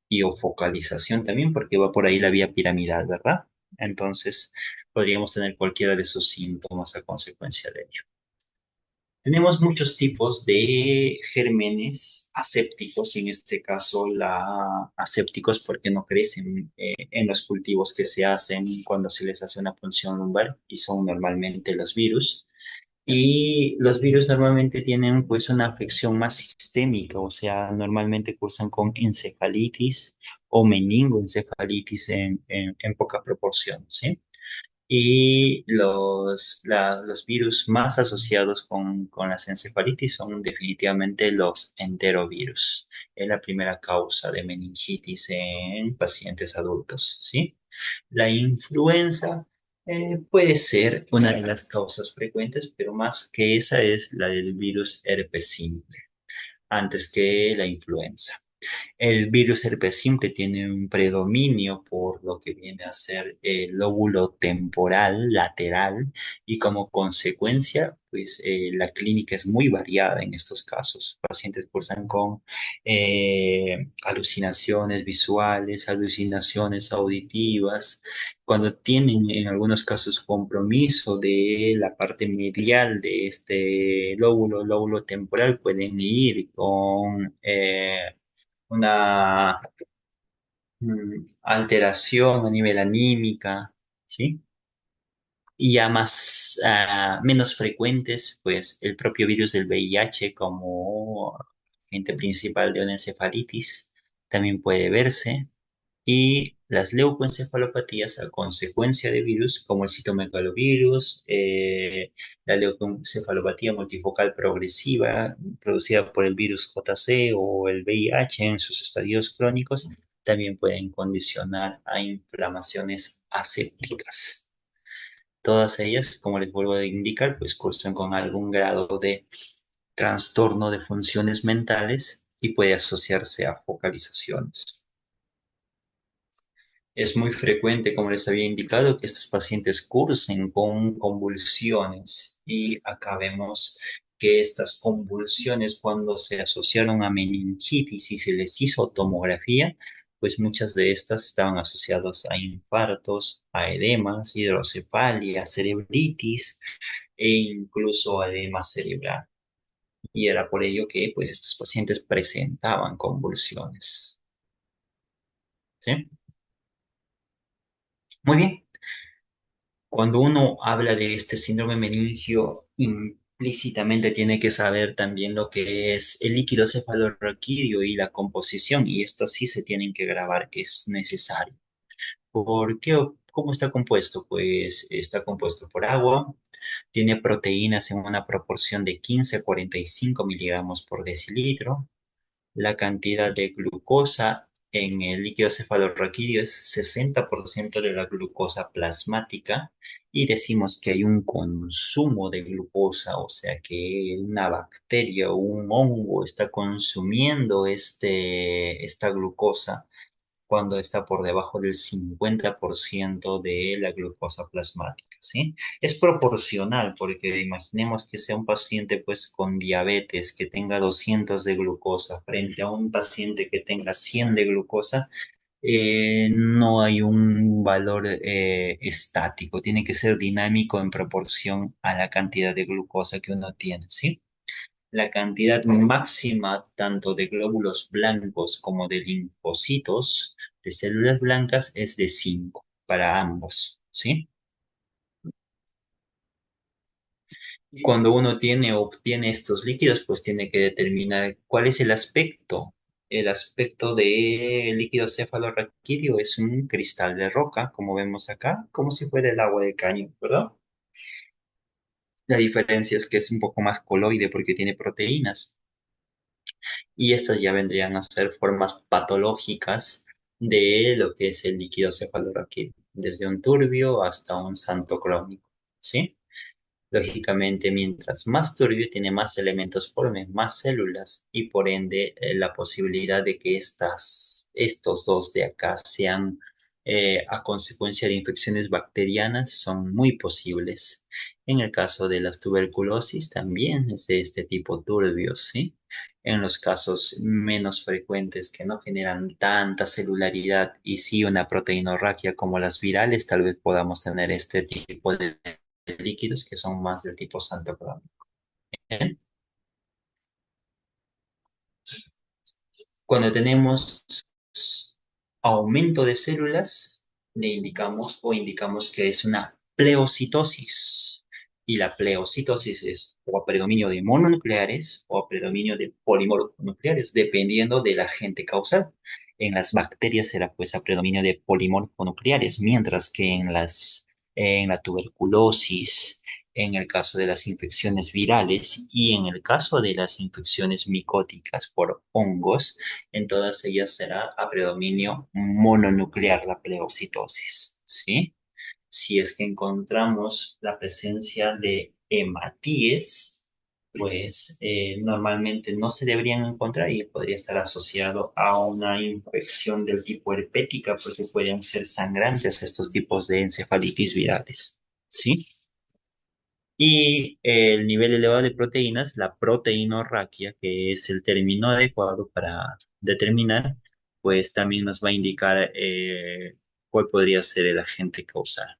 y o focalización también, porque va por ahí la vía piramidal, ¿verdad? Entonces, podríamos tener cualquiera de esos síntomas a consecuencia de ello. Tenemos muchos tipos de gérmenes asépticos, y en este caso la asépticos porque no crecen en los cultivos que se hacen cuando se les hace una punción lumbar, y son normalmente los virus. Y los virus normalmente tienen pues una afección más sistémica, o sea, normalmente cursan con encefalitis o meningoencefalitis en poca proporción, ¿sí? Y los virus más asociados con las encefalitis son definitivamente los enterovirus. Es la primera causa de meningitis en pacientes adultos, ¿sí? La influenza puede ser una de las causas frecuentes, pero más que esa es la del virus herpes simple, antes que la influenza. El virus herpes simple tiene un predominio por lo que viene a ser el lóbulo temporal lateral, y como consecuencia, pues la clínica es muy variada en estos casos. Pacientes cursan con alucinaciones visuales, alucinaciones auditivas. Cuando tienen en algunos casos compromiso de la parte medial de este lóbulo temporal, pueden ir con una alteración a nivel anímica, ¿sí? Y ya más, menos frecuentes, pues el propio virus del VIH como agente principal de una encefalitis también puede verse. Y las leucoencefalopatías a consecuencia de virus, como el citomegalovirus, la leucoencefalopatía multifocal progresiva producida por el virus JC o el VIH en sus estadios crónicos, también pueden condicionar a inflamaciones asépticas. Todas ellas, como les vuelvo a indicar, pues cursan con algún grado de trastorno de funciones mentales y puede asociarse a focalizaciones. Es muy frecuente, como les había indicado, que estos pacientes cursen con convulsiones, y acá vemos que estas convulsiones, cuando se asociaron a meningitis y se les hizo tomografía, pues muchas de estas estaban asociadas a infartos, a edemas, hidrocefalia, cerebritis e incluso a edema cerebral. Y era por ello que pues estos pacientes presentaban convulsiones. ¿Sí? Muy bien. Cuando uno habla de este síndrome meningio, implícitamente tiene que saber también lo que es el líquido cefalorraquídeo y la composición, y esto sí se tienen que grabar, es necesario. ¿Por qué? ¿Cómo está compuesto? Pues está compuesto por agua, tiene proteínas en una proporción de 15 a 45 miligramos por decilitro. La cantidad de glucosa en el líquido cefalorraquídeo es 60% de la glucosa plasmática, y decimos que hay un consumo de glucosa, o sea que una bacteria o un hongo está consumiendo esta glucosa cuando está por debajo del 50% de la glucosa plasmática, ¿sí? Es proporcional, porque imaginemos que sea un paciente pues con diabetes que tenga 200 de glucosa frente a un paciente que tenga 100 de glucosa. No hay un valor estático, tiene que ser dinámico en proporción a la cantidad de glucosa que uno tiene, ¿sí? La cantidad máxima tanto de glóbulos blancos como de linfocitos, de células blancas, es de 5 para ambos, ¿sí? Cuando uno obtiene estos líquidos, pues tiene que determinar cuál es el aspecto. El aspecto del líquido cefalorraquídeo es un cristal de roca, como vemos acá, como si fuera el agua de caño, ¿verdad? La diferencia es que es un poco más coloide porque tiene proteínas, y estas ya vendrían a ser formas patológicas de lo que es el líquido cefalorraquídeo, desde un turbio hasta un santo crónico, ¿sí? Lógicamente, mientras más turbio tiene más elementos formen más células y por ende la posibilidad de que estos dos de acá sean a consecuencia de infecciones bacterianas son muy posibles. En el caso de las tuberculosis también es de este tipo turbio, ¿sí? En los casos menos frecuentes que no generan tanta celularidad y sí una proteinorraquia como las virales, tal vez podamos tener este tipo de líquidos que son más del tipo santo crónico. ¿Bien? Cuando tenemos aumento de células, le indicamos que es una pleocitosis. Y la pleocitosis es o a predominio de mononucleares o a predominio de polimorfonucleares, dependiendo del agente causal. En las bacterias será pues a predominio de polimorfonucleares, mientras que en la tuberculosis, en el caso de las infecciones virales y en el caso de las infecciones micóticas por hongos, en todas ellas será a predominio mononuclear la pleocitosis, ¿sí? Si es que encontramos la presencia de hematíes, pues normalmente no se deberían encontrar y podría estar asociado a una infección del tipo herpética porque pueden ser sangrantes estos tipos de encefalitis virales, ¿sí? Y el nivel elevado de proteínas, la proteinorraquia, que es el término adecuado para determinar, pues también nos va a indicar cuál podría ser el agente causal.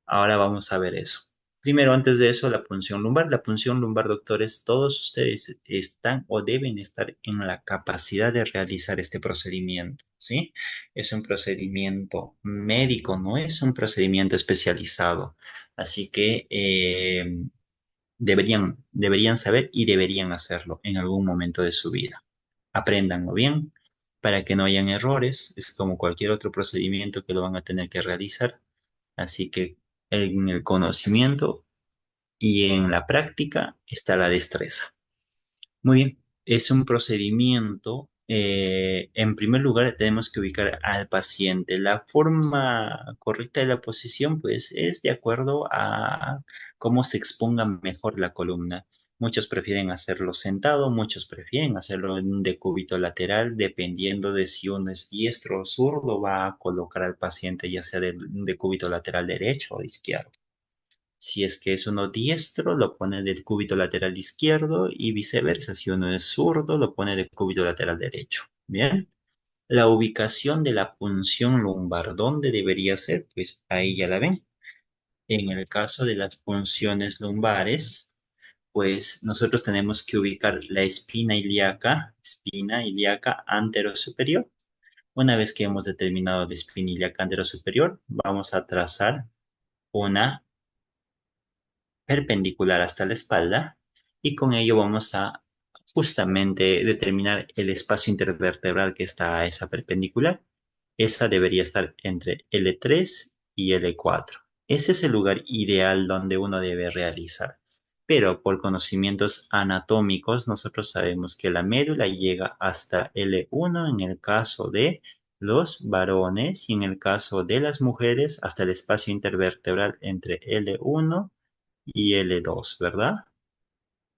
Ahora vamos a ver eso. Primero, antes de eso, la punción lumbar. La punción lumbar, doctores, todos ustedes están o deben estar en la capacidad de realizar este procedimiento, ¿sí? Es un procedimiento médico, no es un procedimiento especializado. Así que deberían saber y deberían hacerlo en algún momento de su vida. Apréndanlo bien para que no hayan errores. Es como cualquier otro procedimiento que lo van a tener que realizar. Así que en el conocimiento y en la práctica está la destreza. Muy bien, es un procedimiento. En primer lugar, tenemos que ubicar al paciente. La forma correcta de la posición, pues, es de acuerdo a cómo se exponga mejor la columna. Muchos prefieren hacerlo sentado, muchos prefieren hacerlo en un decúbito lateral, dependiendo de si uno es diestro o zurdo, va a colocar al paciente ya sea de un decúbito lateral derecho o izquierdo. Si es que es uno diestro, lo pone del cúbito lateral izquierdo y viceversa. Si uno es zurdo, lo pone del cúbito lateral derecho. Bien. La ubicación de la punción lumbar, ¿dónde debería ser? Pues ahí ya la ven. En el caso de las punciones lumbares, pues nosotros tenemos que ubicar la espina ilíaca anterosuperior. Una vez que hemos determinado la espina ilíaca anterosuperior, vamos a trazar una perpendicular hasta la espalda y con ello vamos a justamente determinar el espacio intervertebral que está a esa perpendicular. Esa debería estar entre L3 y L4. Ese es el lugar ideal donde uno debe realizar. Pero por conocimientos anatómicos, nosotros sabemos que la médula llega hasta L1 en el caso de los varones y en el caso de las mujeres hasta el espacio intervertebral entre L1 y L2, ¿verdad?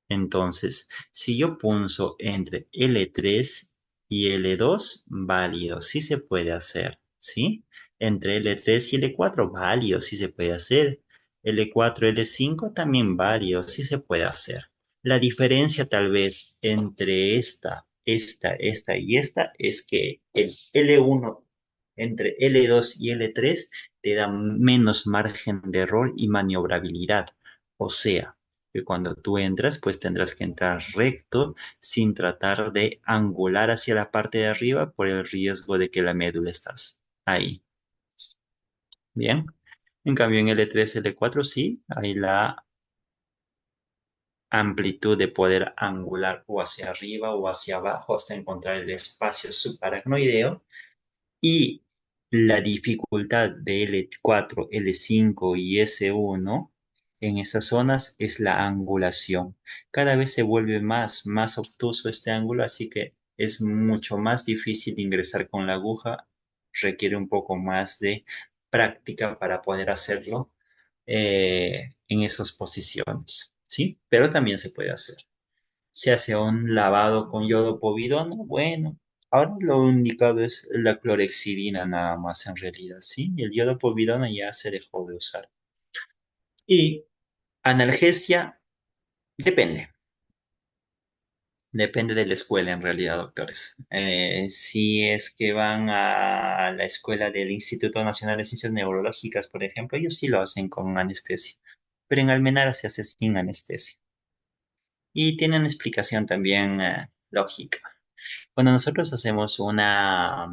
Entonces, si yo punzo entre L3 y L2, válido, sí se puede hacer, ¿sí? Entre L3 y L4, válido, sí se puede hacer. L4, L5, también válido, sí se puede hacer. La diferencia tal vez entre esta y esta es que el L1 entre L2 y L3 te da menos margen de error y maniobrabilidad. O sea, que cuando tú entras, pues tendrás que entrar recto sin tratar de angular hacia la parte de arriba por el riesgo de que la médula estás ahí. Bien. En cambio, en L3, L4 sí, hay la amplitud de poder angular o hacia arriba o hacia abajo hasta encontrar el espacio subaracnoideo. Y la dificultad de L4, L5 y S1 en esas zonas es la angulación. Cada vez se vuelve más obtuso este ángulo, así que es mucho más difícil ingresar con la aguja, requiere un poco más de práctica para poder hacerlo en esas posiciones, ¿sí? Pero también se puede hacer. Se hace un lavado con yodo povidona, bueno, ahora lo indicado es la clorexidina nada más en realidad, ¿sí? El yodo povidona ya se dejó de usar. Y analgesia, depende. Depende de la escuela en realidad, doctores. Si es que van a la escuela del Instituto Nacional de Ciencias Neurológicas, por ejemplo, ellos sí lo hacen con anestesia, pero en Almenara se hace sin anestesia. Y tiene una explicación también lógica. Cuando nosotros hacemos una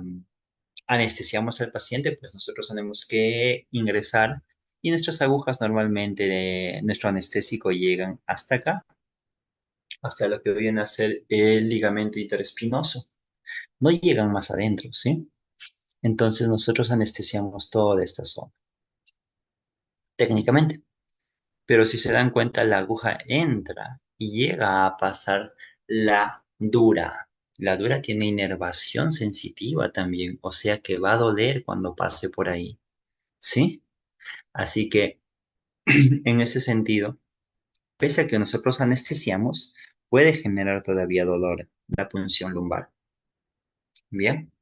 anestesiamos al paciente, pues nosotros tenemos que ingresar y nuestras agujas normalmente, nuestro anestésico llegan hasta acá, hasta lo que viene a ser el ligamento interespinoso. No llegan más adentro, ¿sí? Entonces nosotros anestesiamos toda esta zona, técnicamente. Pero si se dan cuenta, la aguja entra y llega a pasar la dura. La dura tiene inervación sensitiva también, o sea que va a doler cuando pase por ahí, ¿sí? Así que en ese sentido, pese a que nosotros anestesiamos, puede generar todavía dolor la punción lumbar. Bien.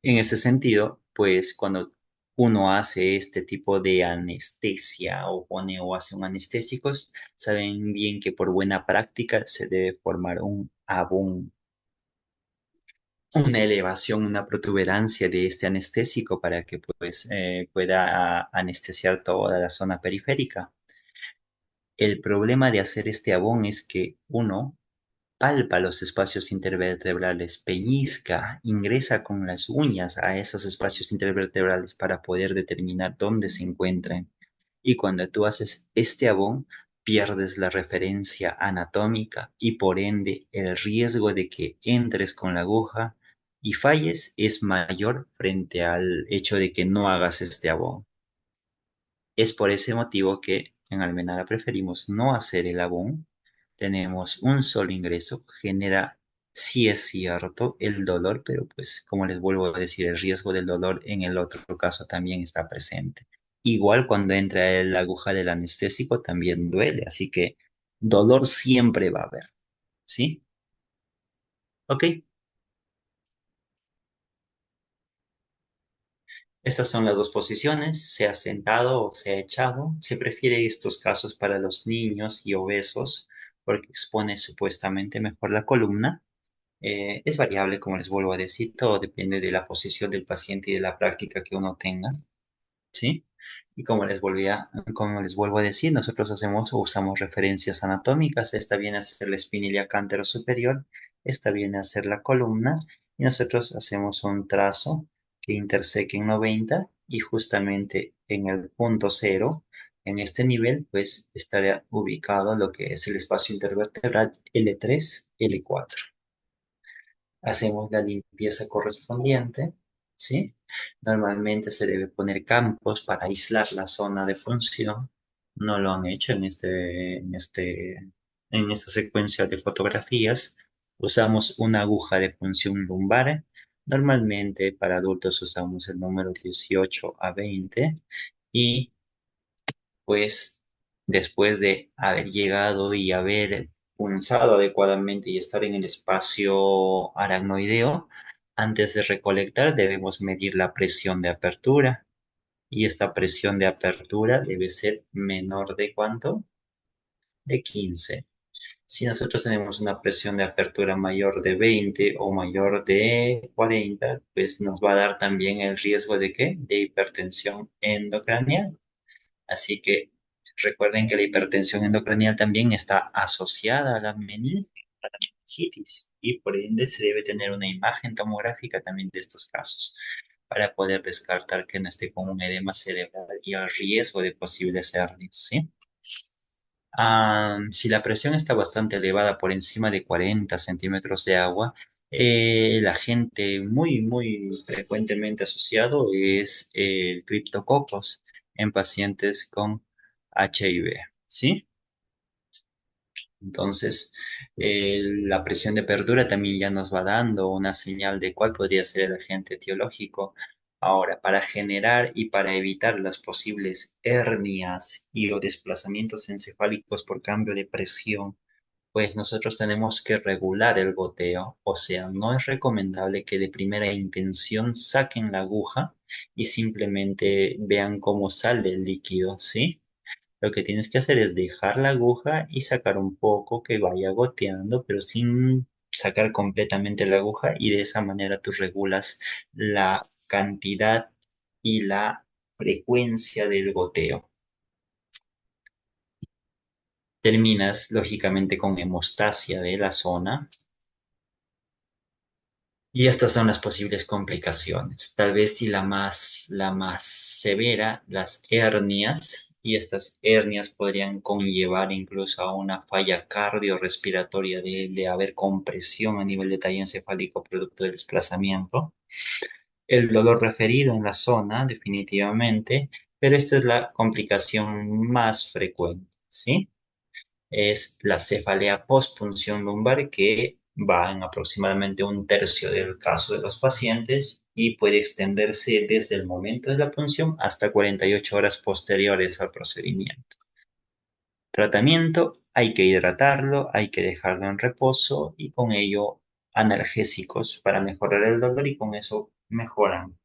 En ese sentido, pues cuando uno hace este tipo de anestesia o pone o hace un anestésicos, saben bien que por buena práctica se debe formar un abón, una elevación, una protuberancia de este anestésico para que pues pueda anestesiar toda la zona periférica. El problema de hacer este abón es que uno palpa los espacios intervertebrales, peñizca, ingresa con las uñas a esos espacios intervertebrales para poder determinar dónde se encuentran. Y cuando tú haces este abón, pierdes la referencia anatómica y por ende el riesgo de que entres con la aguja y falles es mayor frente al hecho de que no hagas este abón. Es por ese motivo que en Almenara preferimos no hacer el abón. Tenemos un solo ingreso, genera, sí es cierto, el dolor, pero pues como les vuelvo a decir, el riesgo del dolor en el otro caso también está presente. Igual cuando entra la aguja del anestésico también duele, así que dolor siempre va a haber, ¿sí? Ok, estas son las dos posiciones, sea sentado o sea echado. Se prefiere estos casos para los niños y obesos porque expone supuestamente mejor la columna. Es variable, como les vuelvo a decir, todo depende de la posición del paciente y de la práctica que uno tenga, ¿sí? Y como les vuelvo a decir, nosotros hacemos o usamos referencias anatómicas. Esta viene a ser la espinilla cántaro superior, esta viene a ser la columna, y nosotros hacemos un trazo que interseque en 90 y justamente en el punto cero, en este nivel, pues estaría ubicado lo que es el espacio intervertebral L3, L4. Hacemos la limpieza correspondiente, ¿sí? Normalmente se debe poner campos para aislar la zona de función. No lo han hecho en esta secuencia de fotografías. Usamos una aguja de punción lumbar. Normalmente para adultos usamos el número 18 a 20 y pues después de haber llegado y haber punzado adecuadamente y estar en el espacio aracnoideo, antes de recolectar debemos medir la presión de apertura y esta presión de apertura debe ser menor de ¿cuánto? De 15. Si nosotros tenemos una presión de apertura mayor de 20 o mayor de 40, pues nos va a dar también el riesgo de ¿qué? De hipertensión endocranial. Así que recuerden que la hipertensión endocranial también está asociada a la meningitis y por ende se debe tener una imagen tomográfica también de estos casos para poder descartar que no esté con un edema cerebral y el riesgo de posibles hernias, ¿sí? Si la presión está bastante elevada por encima de 40 centímetros de agua, el agente muy frecuentemente asociado es el criptococos en pacientes con HIV, ¿sí? Entonces, la presión de apertura también ya nos va dando una señal de cuál podría ser el agente etiológico. Ahora, para generar y para evitar las posibles hernias y o desplazamientos encefálicos por cambio de presión, pues nosotros tenemos que regular el goteo. O sea, no es recomendable que de primera intención saquen la aguja y simplemente vean cómo sale el líquido, ¿sí? Lo que tienes que hacer es dejar la aguja y sacar un poco que vaya goteando, pero sin sacar completamente la aguja, y de esa manera tú regulas la cantidad y la frecuencia del goteo. Terminas lógicamente con hemostasia de la zona. Y estas son las posibles complicaciones. Tal vez si la más severa, las hernias, y estas hernias podrían conllevar incluso a una falla cardiorrespiratoria de haber compresión a nivel de tallo encefálico producto del desplazamiento. El dolor referido en la zona, definitivamente, pero esta es la complicación más frecuente, ¿sí? Es la cefalea postpunción lumbar, que va en aproximadamente un tercio del caso de los pacientes y puede extenderse desde el momento de la punción hasta 48 horas posteriores al procedimiento. Tratamiento: hay que hidratarlo, hay que dejarlo en reposo y con ello analgésicos para mejorar el dolor, y con eso mejoran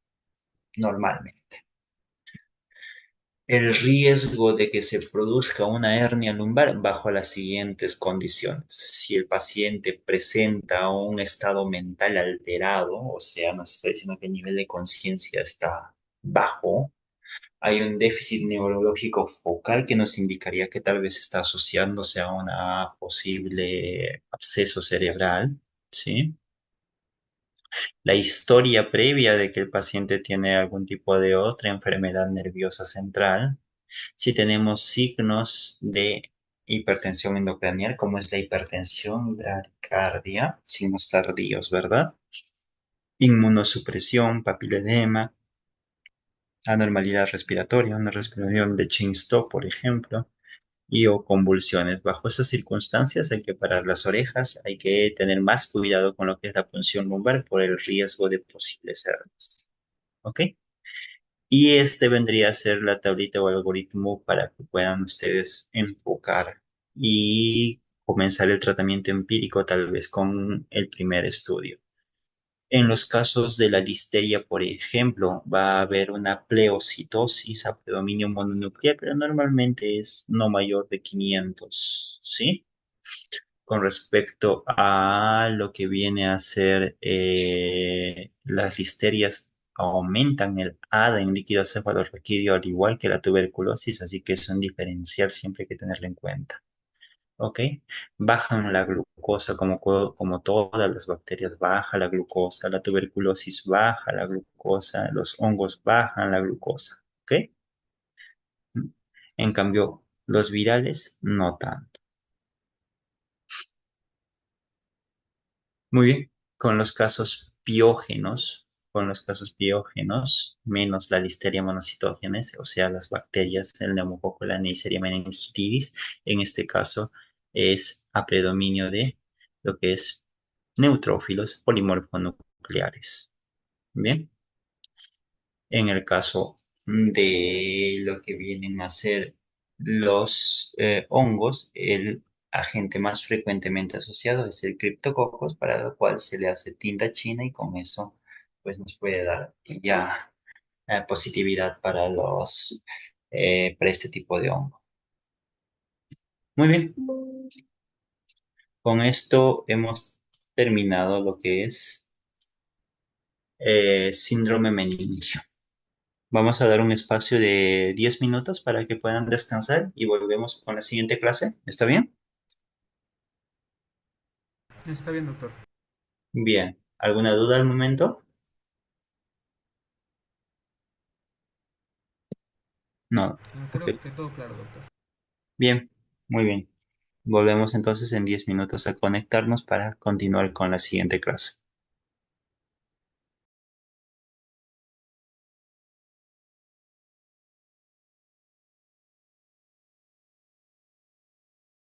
normalmente. El riesgo de que se produzca una hernia lumbar bajo las siguientes condiciones: si el paciente presenta un estado mental alterado, o sea, nos está diciendo que el nivel de conciencia está bajo, hay un déficit neurológico focal que nos indicaría que tal vez está asociándose a una posible absceso cerebral, ¿sí? La historia previa de que el paciente tiene algún tipo de otra enfermedad nerviosa central, si tenemos signos de hipertensión endocranial, como es la hipertensión, bradicardia, signos tardíos, ¿verdad? Inmunosupresión, papiledema, anormalidad respiratoria, una respiración de Chinston, por ejemplo, y o convulsiones. Bajo esas circunstancias hay que parar las orejas, hay que tener más cuidado con lo que es la punción lumbar por el riesgo de posibles hernias. ¿Ok? Y este vendría a ser la tablita o algoritmo para que puedan ustedes enfocar y comenzar el tratamiento empírico tal vez con el primer estudio. En los casos de la listeria, por ejemplo, va a haber una pleocitosis a predominio mononuclear, pero normalmente es no mayor de 500, ¿sí? Con respecto a lo que viene a ser las listerias, aumentan el ADA en líquido cefalorraquídeo al igual que la tuberculosis, así que es un diferencial siempre hay que tenerlo en cuenta. ¿Ok? Bajan la glucosa como todas las bacterias, baja la glucosa, la tuberculosis baja la glucosa, los hongos bajan la glucosa. ¿Ok? En cambio, los virales no tanto. Muy bien, con los casos piógenos, menos la Listeria monocytogenes, o sea, las bacterias, el neumococo, la Neisseria meningitidis, en este caso es a predominio de lo que es neutrófilos polimorfonucleares. Bien, en el caso de lo que vienen a ser los hongos, el agente más frecuentemente asociado es el criptococcus, para lo cual se le hace tinta china, y con eso pues nos puede dar ya positividad para este tipo de hongo. Muy bien, con esto hemos terminado lo que es síndrome meningio. Vamos a dar un espacio de 10 minutos para que puedan descansar y volvemos con la siguiente clase. ¿Está bien? Está bien, doctor. Bien. ¿Alguna duda al momento? No. Ok. Creo que todo claro, doctor. Bien. Muy bien. Volvemos entonces en 10 minutos a conectarnos para continuar con la siguiente clase.